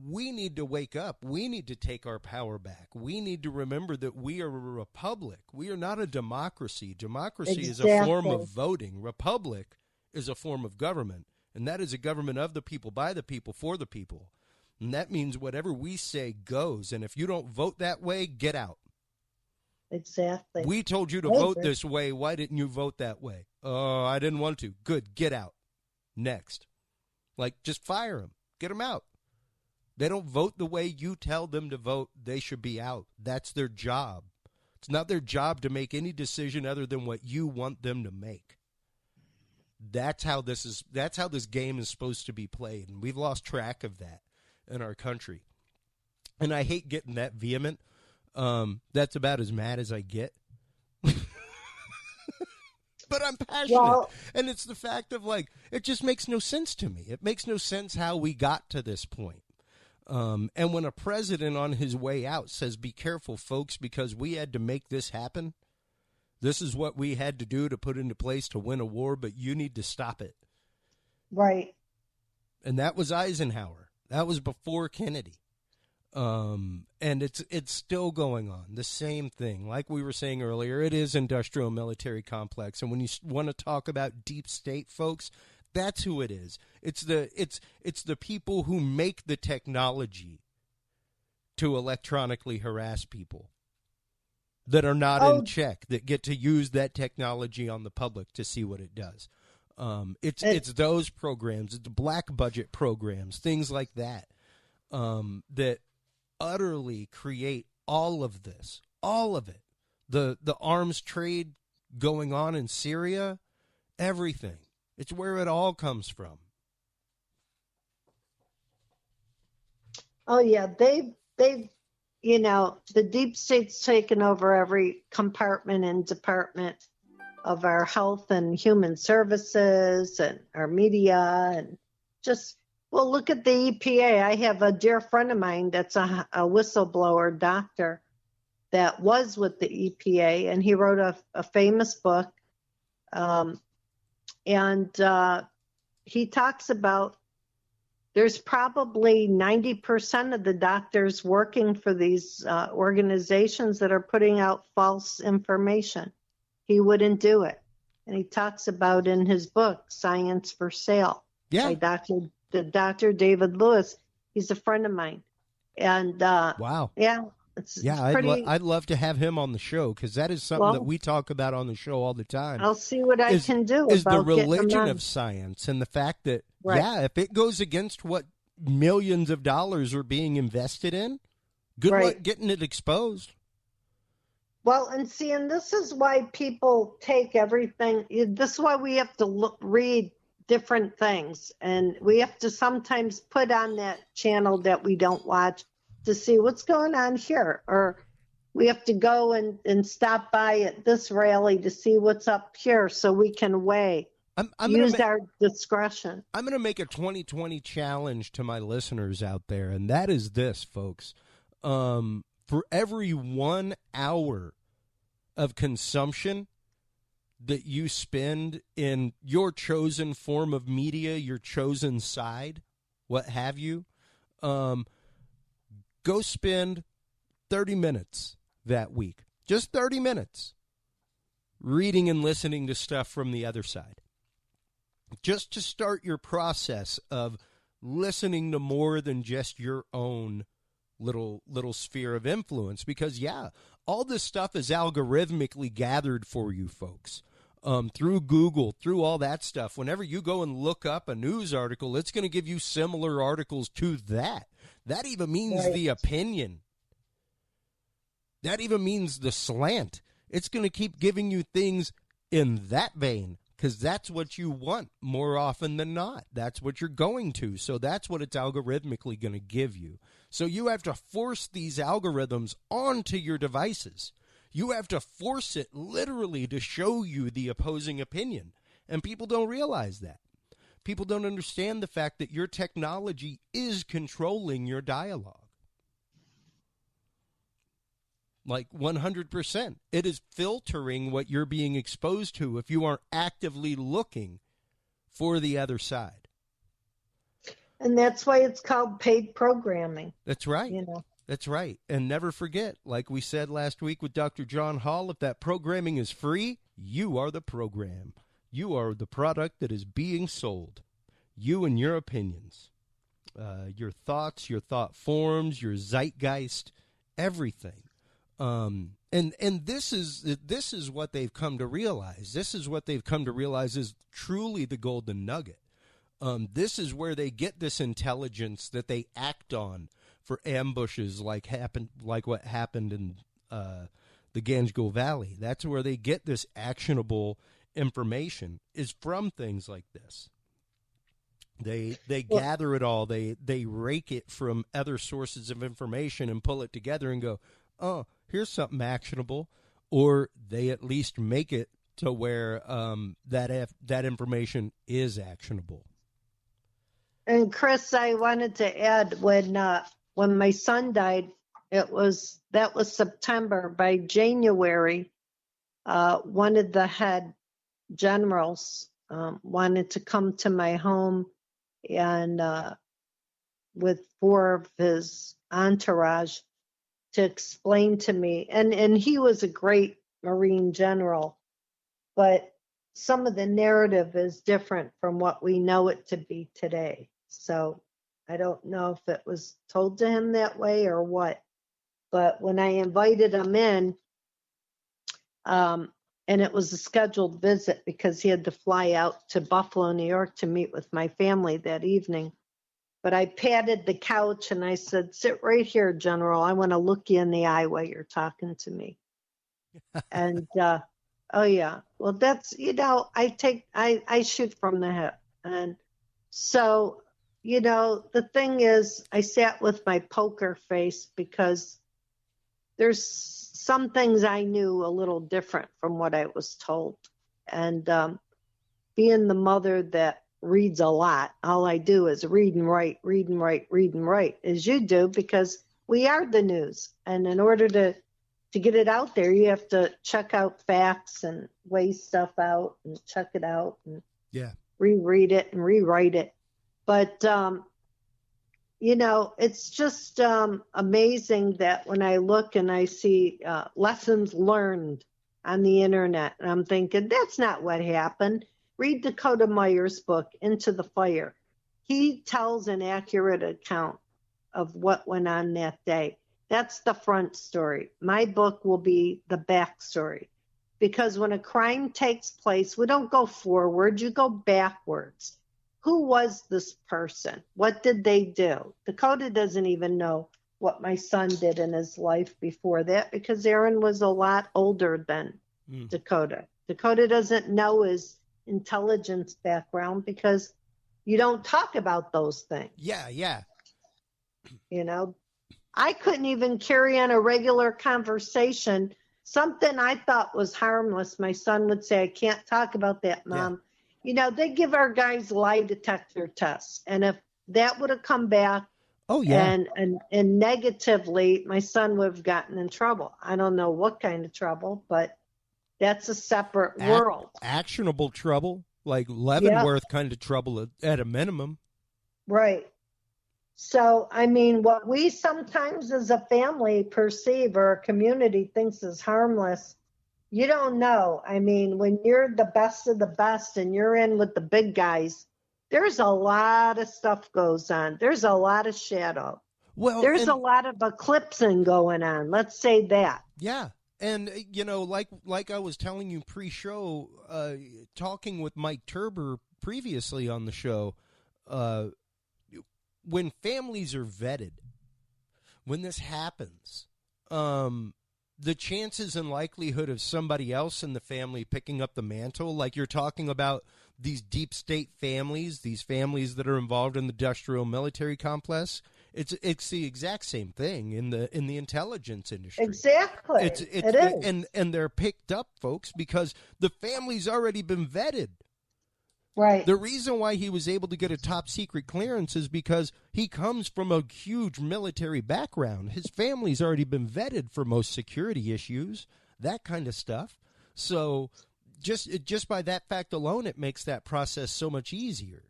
S2: we need to wake up. We need to take our power back. We need to remember that we are a republic. We are not a democracy. Democracy is a form of voting. Republic is a form of government, and that is a government of the people, by the people, for the people. And that means whatever we say goes, and if you don't vote that way, get out.
S8: Exactly.
S2: We told you to vote this way. Why didn't you vote that way? Oh, I didn't want to. Good, get out. Next. Just fire them. Get them out. They don't vote the way you tell them to vote. They should be out. That's their job. It's not their job to make any decision other than what you want them to make. That's how this game is supposed to be played, and we've lost track of that in our country. and I hate getting that vehement. That's about as mad as I get. But I'm passionate. And it's the fact of, like, it just makes no sense to me. It makes no sense how we got to this point. And when a president on his way out says, be careful, folks, because we had to make this happen. This is what we had to do to put into place to win a war, but you need to stop it.
S8: Right.
S2: And that was Eisenhower. That was before Kennedy. And it's still going on. The same thing. Like we were saying earlier, it is industrial military complex. And when you want to talk about deep state, folks, that's who it is. It's the people who make the technology to electronically harass people that are not in check, that get to use that technology on the public to see what it does. It's those programs, it's the black budget programs, things like that, that utterly create all of this, all of it. The arms trade going on in Syria, everything. It's where it all comes from.
S8: Oh yeah, they've the deep state's taken over every compartment and department of our health and human services and our media, and just, well, look at the EPA. I have a dear friend of mine that's a whistleblower doctor that was with the EPA, and he wrote a famous book. And he talks about there's probably 90% of the doctors working for these organizations that are putting out false information. He wouldn't do it. And he talks about in his book, Science for Sale, by Dr. David Lewis. He's a friend of mine. And
S2: wow.
S8: Yeah.
S2: I'd love to have him on the show, because that is something that we talk about on the show all the time.
S8: I'll see what I can do.
S2: Is the religion of science, and the fact that, if it goes against what millions of dollars are being invested in, good luck getting it exposed.
S8: Well, and this is why people take everything. This is why we have to read different things, and we have to sometimes put on that channel that we don't watch to see what's going on here, or we have to go and stop by at this rally to see what's up here so we can weigh. Use our discretion.
S2: I'm going to make a 2020 challenge to my listeners out there, and that is this, folks. For every 1 hour of consumption that you spend in your chosen form of media, your chosen side, what have you, go spend 30 minutes that week, just 30 minutes, reading and listening to stuff from the other side. Just to start your process of listening to more than just your own little sphere of influence. Because, all this stuff is algorithmically gathered for you folks. Through Google, through all that stuff. Whenever you go and look up a news article, it's going to give you similar articles to that. That even means the opinion. That even means the slant. It's going to keep giving you things in that vein, because that's what you want more often than not. That's what you're going to. So that's what it's algorithmically going to give you. So you have to force these algorithms onto your devices. You have to force it literally to show you the opposing opinion. And people don't realize that. People don't understand the fact that your technology is controlling your dialogue. Like 100%. It is filtering what you're being exposed to if you aren't actively looking for the other side.
S8: And that's why it's called paid programming.
S2: That's right. That's right. And never forget, like we said last week with Dr. John Hall, if that programming is free, you are the program. You are the product that is being sold. You and your opinions, your thoughts, your thought forms, your zeitgeist, everything. And this is what they've come to realize. This is what they've come to realize is truly the golden nugget. This is where they get this intelligence that they act on for ambushes like what happened in the Ganjgal Valley. That's where they get this actionable information, is from things like this. They gather it all. They rake it from other sources of information and pull it together and go, oh, here's something actionable. Or they at least make it to where that information is actionable.
S8: And Chris, I wanted to add when my son died, that was September. By January, one of the head generals wanted to come to my home and with 4 of his entourage to explain to me, and he was a great Marine general, but some of the narrative is different from what we know it to be today. So I don't know if it was told to him that way or what. But when I invited him in, and it was a scheduled visit because he had to fly out to Buffalo, New York to meet with my family that evening. But I patted the couch and I said, sit right here, General. I want to look you in the eye while you're talking to me. And, oh yeah, well, that's, I shoot from the hip. And so, the thing is, I sat with my poker face because there's some things I knew a little different from what I was told. And being the mother that reads a lot, all I do is read and write, as you do, because we are the news. And in order to get it out there, you have to check out facts and weigh stuff out and check it out and reread it and rewrite it. But, it's just amazing that when I look and I see lessons learned on the internet, and I'm thinking, that's not what happened. Read Dakota Meyer's book, Into the Fire. He tells an accurate account of what went on that day. That's the front story. My book will be the back story. Because when a crime takes place, we don't go forward, you go backwards. Who was this person? What did they do? Dakota doesn't even know what my son did in his life before that because Aaron was a lot older than Dakota. Dakota doesn't know his intelligence background because you don't talk about those things.
S2: Yeah.
S8: I couldn't even carry on a regular conversation. Something I thought was harmless. My son would say, I can't talk about that, Mom. Yeah. They give our guys lie detector tests. And if that would have come back and negatively, my son would have gotten in trouble. I don't know what kind of trouble, but that's a separate world.
S2: Actionable trouble, like Leavenworth kind of trouble at a minimum.
S8: Right. So, what we sometimes as a family perceive or a community thinks is harmless, you don't know. When you're the best of the best and you're in with the big guys, there's a lot of stuff goes on. There's a lot of shadow. Well, there's a lot of eclipsing going on. Let's say that.
S2: Yeah. And, like I was telling you pre-show, talking with Mike Turber previously on the show, when families are vetted, when this happens, the chances and likelihood of somebody else in the family picking up the mantle, like you're talking about these deep state families, these families that are involved in the industrial military complex, it's the exact same thing in the intelligence industry.
S8: Exactly. It is.
S2: And they're picked up, folks, because the family's already been vetted.
S8: Right.
S2: The reason why he was able to get a top secret clearance is because he comes from a huge military background. His family's already been vetted for most security issues, that kind of stuff. So just by that fact alone, it makes that process so much easier.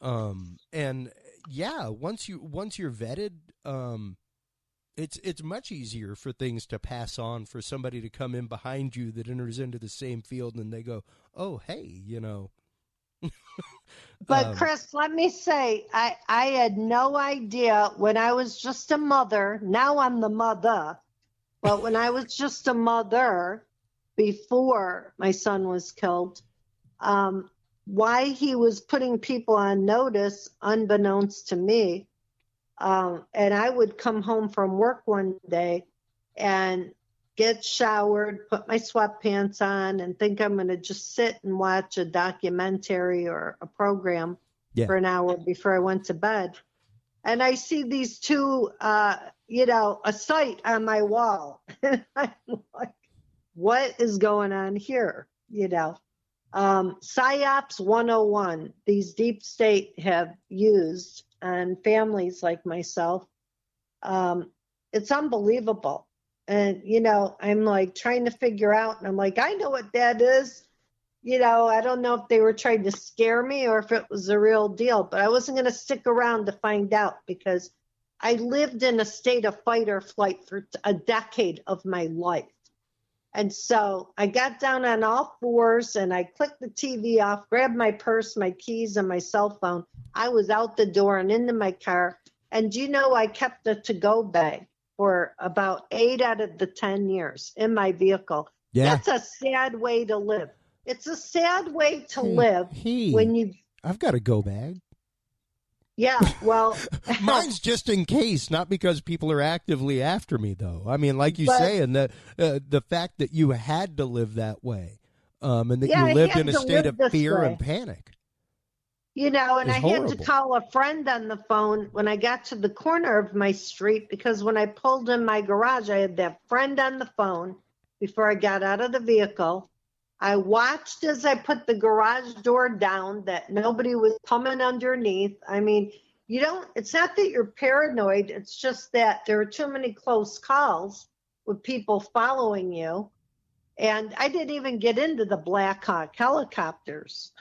S2: And yeah, once you're vetted, it's much easier for things to pass on, for somebody to come in behind you that enters into the same field and they go, oh, hey,
S8: But Chris, let me say, I had no idea when I was just a mother. Now I'm the mother. But when I was just a mother before my son was killed, why he was putting people on notice unbeknownst to me. And I would come home from work one day and get showered, put my sweatpants on, and think I'm going to just sit and watch a documentary or a program. for an hour before I went to bed. And I see these two, a sight on my wall. And I'm like, what is going on here? PSYOPs 101, these deep state have used on families like myself. It's unbelievable. And, I'm like trying to figure out, and I'm like, I know what that is. I don't know if they were trying to scare me or if it was the real deal, but I wasn't going to stick around to find out because I lived in a state of fight or flight for a decade of my life. And so I got down on all fours and I clicked the TV off, grabbed my purse, my keys, and my cell phone. I was out the door and into my car. And I kept a to-go bag for about 8 out of the 10 years in my vehicle.
S2: Yeah.
S8: That's a sad way to live. It's a sad way to live when you...
S2: I've got a go bag.
S8: Yeah, well...
S2: Mine's just in case, not because people are actively after me, though. I mean, like you say, and the fact that you had to live that way, and that you lived in a state of fear and panic.
S8: And I
S2: horrible.
S8: had to call a friend on the phone when I got to the corner of my street, because when I pulled in my garage, I had that friend on the phone before I got out of the vehicle. I watched as I put the garage door down that nobody was coming underneath. I mean, it's not that you're paranoid. It's just that there are too many close calls with people following you. And I didn't even get into the Black Hawk helicopters.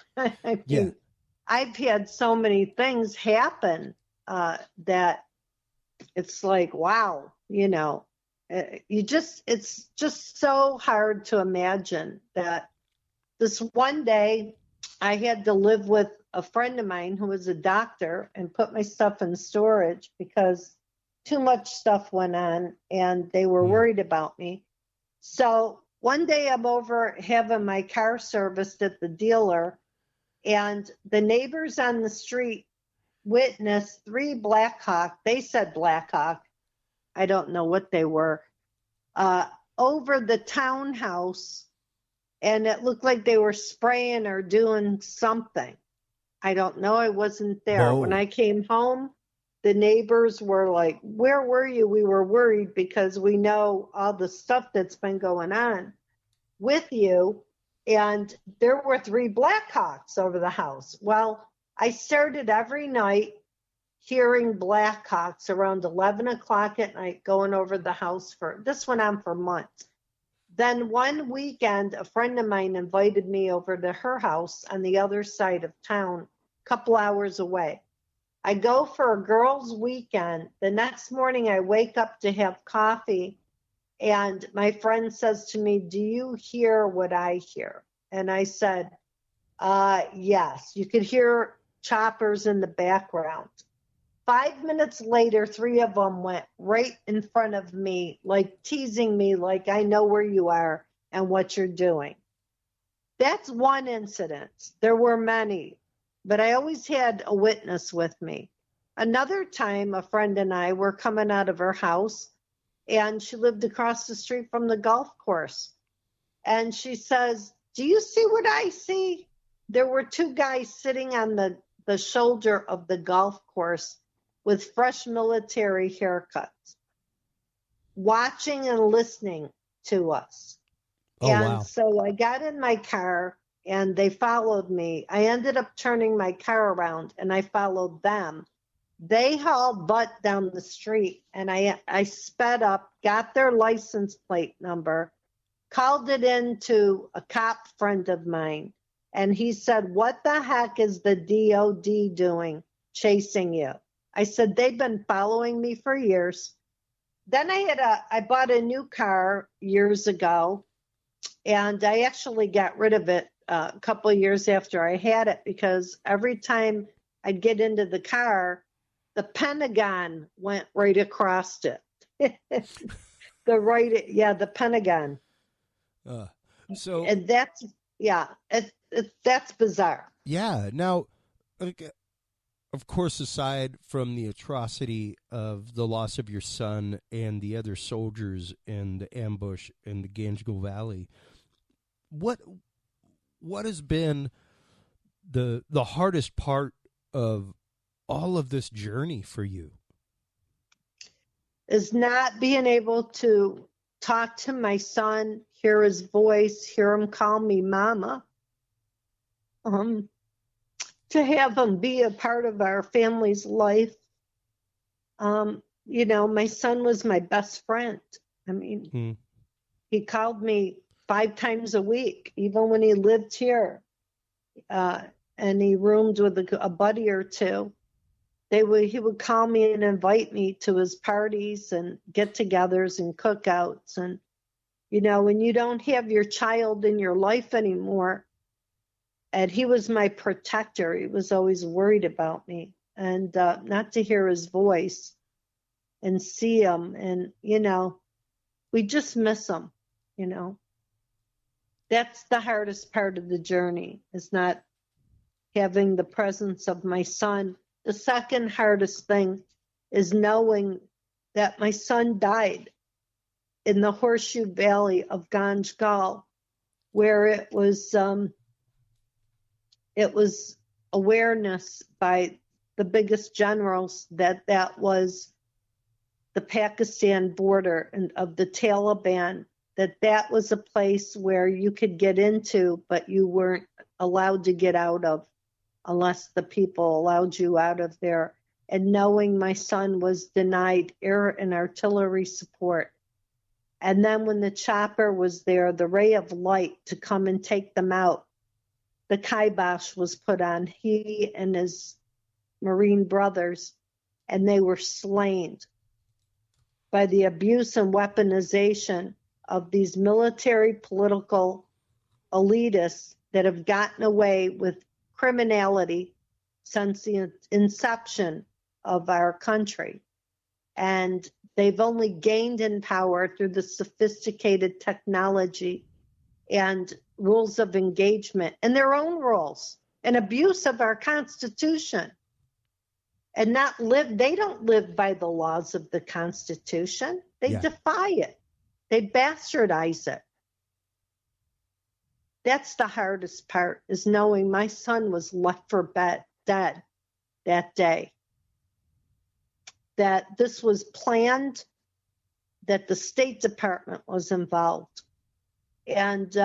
S8: I've had so many things happen that it's like, wow, it's just so hard to imagine that this one day I had to live with a friend of mine who was a doctor and put my stuff in storage because too much stuff went on and they were worried about me. So one day I'm over having my car serviced at the dealer, and the neighbors on the street witnessed 3 Black Hawk. They said Black Hawk. I don't know what they were, over the townhouse, and it looked like they were spraying or doing something. I don't know. I wasn't there.
S2: Whoa.
S8: When I came home, the neighbors were like, where were you? We were worried because we know all the stuff that's been going on with you. And there were 3 Black Hawks over the house. Well, I started every night hearing Black Hawks around 11 o'clock at night going over the house. This went on for months. Then one weekend, a friend of mine invited me over to her house on the other side of town, a couple hours away. I go for a girls' weekend. The next morning I wake up to have coffee, and my friend says to me, do you hear what I hear? And I said, yes. You could hear choppers in the background. 5 minutes later, 3 of them went right in front of me, like teasing me, like I know where you are and what you're doing. That's one incident. There were many, but I always had a witness with me. Another time, a friend and I were coming out of her house, and she lived across the street from the golf course. And she says, do you see what I see? There were 2 guys sitting on the shoulder of the golf course with fresh military haircuts, watching and listening to us. Wow. So I got in my car and they followed me. I ended up turning my car around and I followed them. They hauled butt down the street and I sped up, got their license plate number, called it in to a cop friend of mine. And he said, what the heck is the DOD doing chasing you? I said, they've been following me for years. Then I bought a new car years ago, and I actually got rid of it a couple of years after I had it, because every time I'd get into the car, the Pentagon went right across it. The Pentagon.
S2: So
S8: and that's that's bizarre.
S2: Yeah. Now, of course, aside from the atrocity of the loss of your son and the other soldiers in the ambush in the Ganjgal Valley, what has been the hardest part of all of this journey for you?
S8: Is not being able to talk to my son, hear his voice, hear him call me mama. To have him be a part of our family's life. My son was my best friend. I mean, he called me 5 times a week, even when he lived here. And he roomed with a buddy or two. He would call me and invite me to his parties and get-togethers and cookouts. And, when you don't have your child in your life anymore, and he was my protector. He was always worried about me. And not to hear his voice and see him. And, we just miss him, That's the hardest part of the journey, is not having the presence of my son. The second hardest thing is knowing that my son died in the Horseshoe Valley of Ganjgal, where it was awareness by the biggest generals that was the Pakistan border and of the Taliban, that was a place where you could get into, but you weren't allowed to get out of unless the people allowed you out of there. And knowing my son was denied air and artillery support. And then when the chopper was there, the ray of light to come and take them out, the kibosh was put on he and his Marine brothers, and they were slain by the abuse and weaponization of these military political elitists that have gotten away with criminality since the inception of our country. And they've only gained in power through the sophisticated technology and rules of engagement and their own rules and abuse of our Constitution. And they don't live by the laws of the Constitution. They defy it. They bastardize it. That's the hardest part, is knowing my son was left for dead that day. That this was planned, that the State Department was involved. And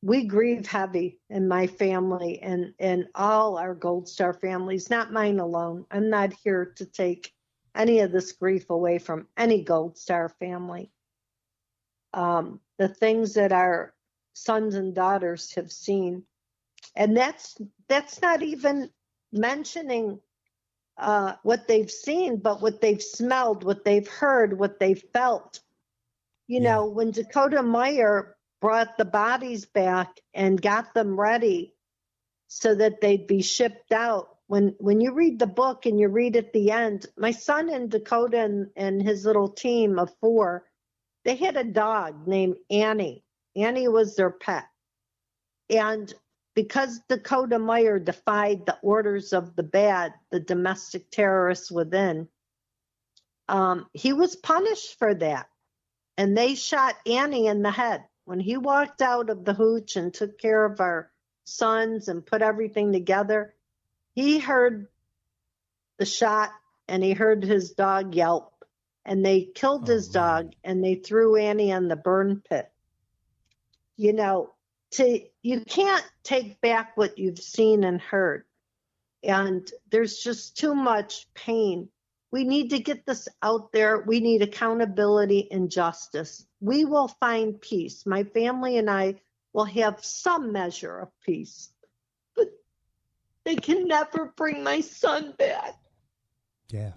S8: we grieve heavy in my family and all our Gold Star families, not mine alone. I'm not here to take any of this grief away from any Gold Star family. The things that our sons and daughters have seen. And that's not even mentioning what they've seen, but what they've smelled, what they've heard, what they've felt. When Dakota Meyer brought the bodies back and got them ready so that they'd be shipped out. When you read the book and you read at the end, my son and Dakota and his little team of 4, they had a dog named Annie. Annie was their pet. And because Dakota Meyer defied the orders of the domestic terrorists within, he was punished for that. And they shot Annie in the head. When he walked out of the hooch and took care of our sons and put everything together, he heard the shot and he heard his dog yelp. And they killed his dog and they threw Annie in the burn pit. You can't take back what you've seen and heard. And there's just too much pain. We need to get this out there. We need accountability and justice. We will find peace. My family and I will have some measure of peace. But they can never bring my son back.
S2: Yeah.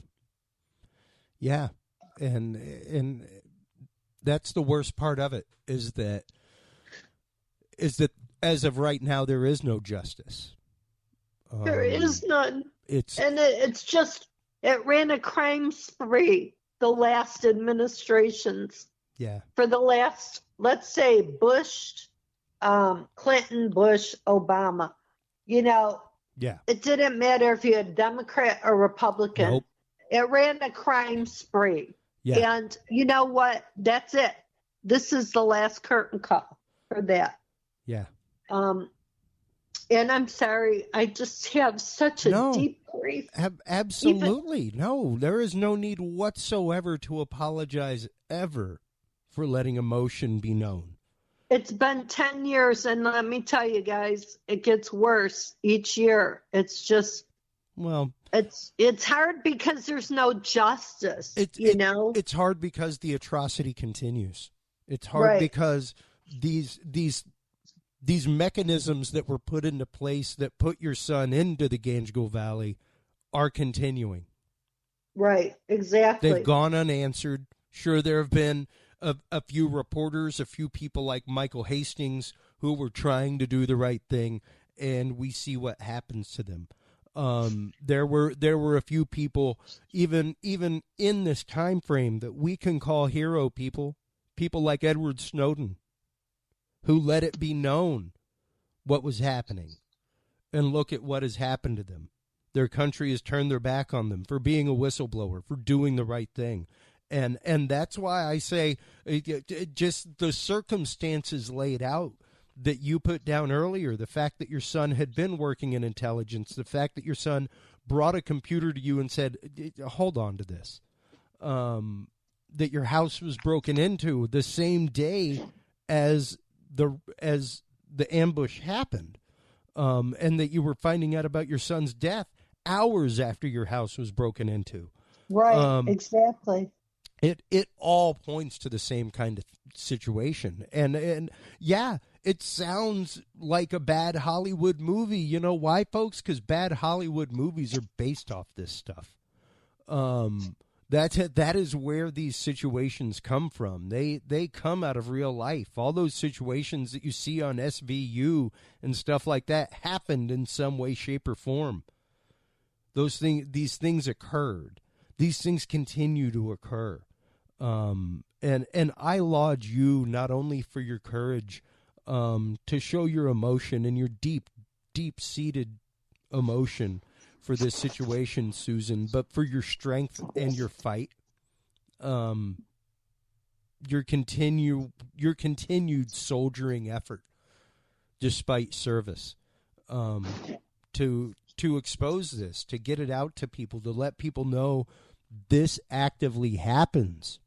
S2: Yeah. And that's the worst part of it, is that as of right now, there is no justice.
S8: There is none. It ran a crime spree, the last administrations.
S2: Yeah.
S8: For the last, let's say, Bush, Clinton, Bush, Obama.
S2: Yeah.
S8: It didn't matter if you had Democrat or Republican.
S2: Nope.
S8: It ran a crime spree.
S2: Yeah.
S8: And you know what? That's it. This is the last curtain call for that.
S2: Yeah.
S8: And I'm sorry, I just have such a deep grief.
S2: Absolutely. No, there is no need whatsoever to apologize ever for letting emotion be known.
S8: It's been 10 years, and let me tell you guys, it gets worse each year. It's just,
S2: well,
S8: it's hard because there's no justice, know?
S2: It's hard because the atrocity continues. It's hard because these mechanisms that were put into place that put your son into the Ganjgal Valley are continuing.
S8: Right, exactly.
S2: They've gone unanswered. Sure, there have been a few reporters, a few people like Michael Hastings who were trying to do the right thing, and we see what happens to them. There were a few people, even in this time frame, that we can call hero people like Edward Snowden, who let it be known what was happening. And look at what has happened to them. Their country has turned their back on them for being a whistleblower, for doing the right thing. And that's why I say just the circumstances laid out that you put down earlier, the fact that your son had been working in intelligence, the fact that your son brought a computer to you and said, hold on to this, that your house was broken into the same day as the ambush happened, and that you were finding out about your son's death hours after your house was broken into.
S8: Right, exactly.
S2: It all points to the same kind of situation. And yeah, it sounds like a bad Hollywood movie. You know why, folks? Because bad Hollywood movies are based off this stuff. That is where these situations come from. They come out of real life. All those situations that you see on SVU and stuff like that happened in some way, shape, or form. These things occurred. These things continue to occur. And I laud you not only for your courage to show your emotion and your deep-seated emotion for this situation, Susan, but for your strength and your fight, your continued soldiering effort despite service, to expose this, to get it out to people, to let people know this actively happens.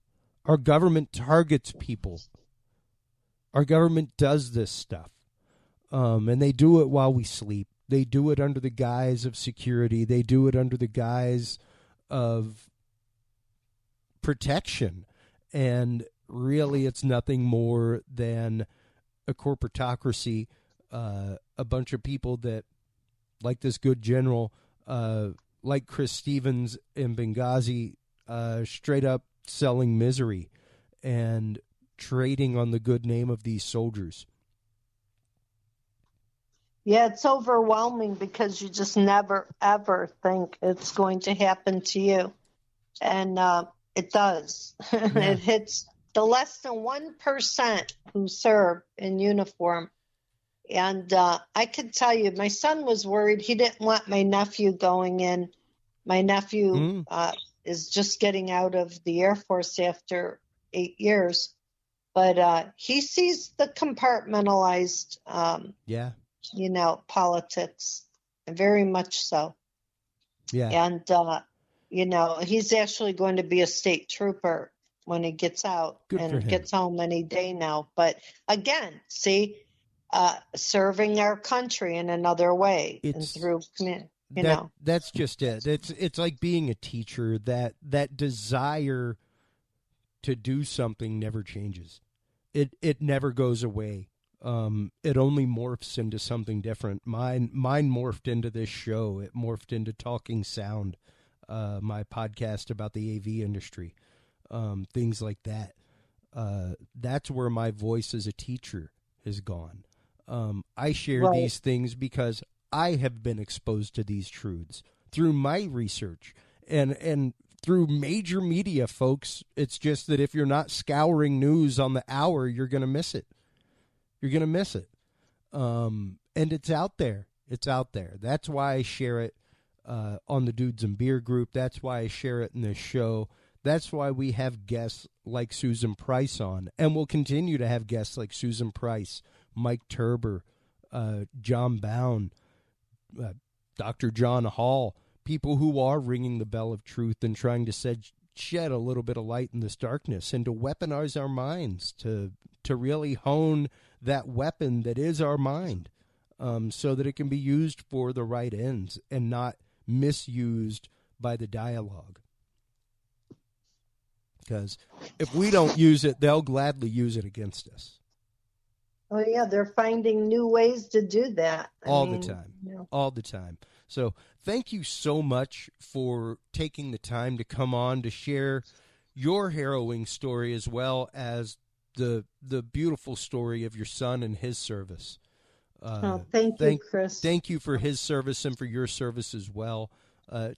S2: Our government targets people. Our government does this stuff, and they do it while we sleep. They do it under the guise of security. They do it under the guise of protection. And really, it's nothing more than a corporatocracy, a bunch of people that, like this good general, like Chris Stevens in Benghazi, straight up selling misery and trading on the good name of these soldiers.
S8: Yeah, it's overwhelming because you just never, ever think it's going to happen to you. And it does. Yeah. It hits the less than 1% who serve in uniform. And I can tell you, my son was worried. He didn't want my nephew going in. My nephew is just getting out of the Air Force after 8 years. But he sees the compartmentalized politics, very much so. Yeah. And, he's actually going to be a state trooper when he gets out. Good and gets home any day now. But again, see, serving our country in another way and through,
S2: That's just it. It's like being a teacher. That desire to do something never changes. It never goes away. It only morphs into something different. Mine morphed into this show. It morphed into Talking Sound, my podcast about the AV industry, things like that. That's where my voice as a teacher has gone. I share these things because I have been exposed to these truths through my research and through major media, folks. It's just that if you're not scouring news on the hour, you're going to miss it. You're going to miss it. And it's out there. It's out there. That's why I share it on the Dudes and Beer group. That's why I share it in this show. That's why we have guests like Susan Price on. And we'll continue to have guests like Susan Price, Mike Turber, John Bound, Dr. John Hall, people who are ringing the bell of truth and trying to shed a little bit of light in this darkness, and to weaponize our minds, to really hone that weapon that is our mind, so that it can be used for the right ends and not misused by the dialogue. Because if we don't use it, they'll gladly use it against us.
S8: Oh, yeah, they're finding new ways to do that.
S2: All the time. So thank you so much for taking the time to come on to share your harrowing story, as well as the beautiful story of your son and his service.
S8: Thank you, Chris.
S2: Thank you for his service and for your service as well.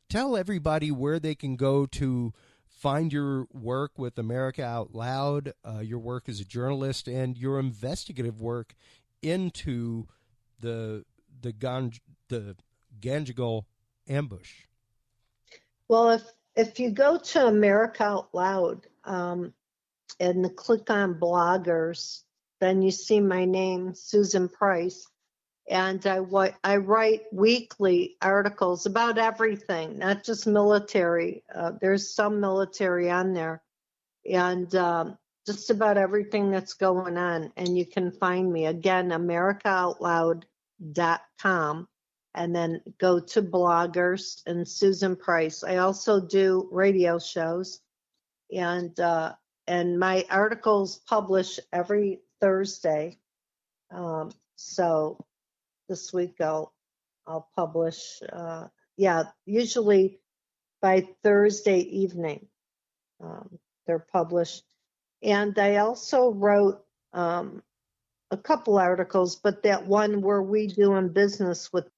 S2: Tell everybody where they can go to find your work with America Out Loud, your work as a journalist, and your investigative work into the Ganjgal ambush.
S8: Well, if you go to America Out Loud and click on bloggers, then you see my name, Susan Price. And I write weekly articles about everything, not just military. There's some military on there, and just about everything that's going on. And you can find me, again, AmericaOutloud.com, and then go to bloggers and Susan Price. I also do radio shows, and my articles publish every Thursday. So this week I'll publish, usually by Thursday evening, they're published. And I also wrote a couple articles, but that one where we doing business with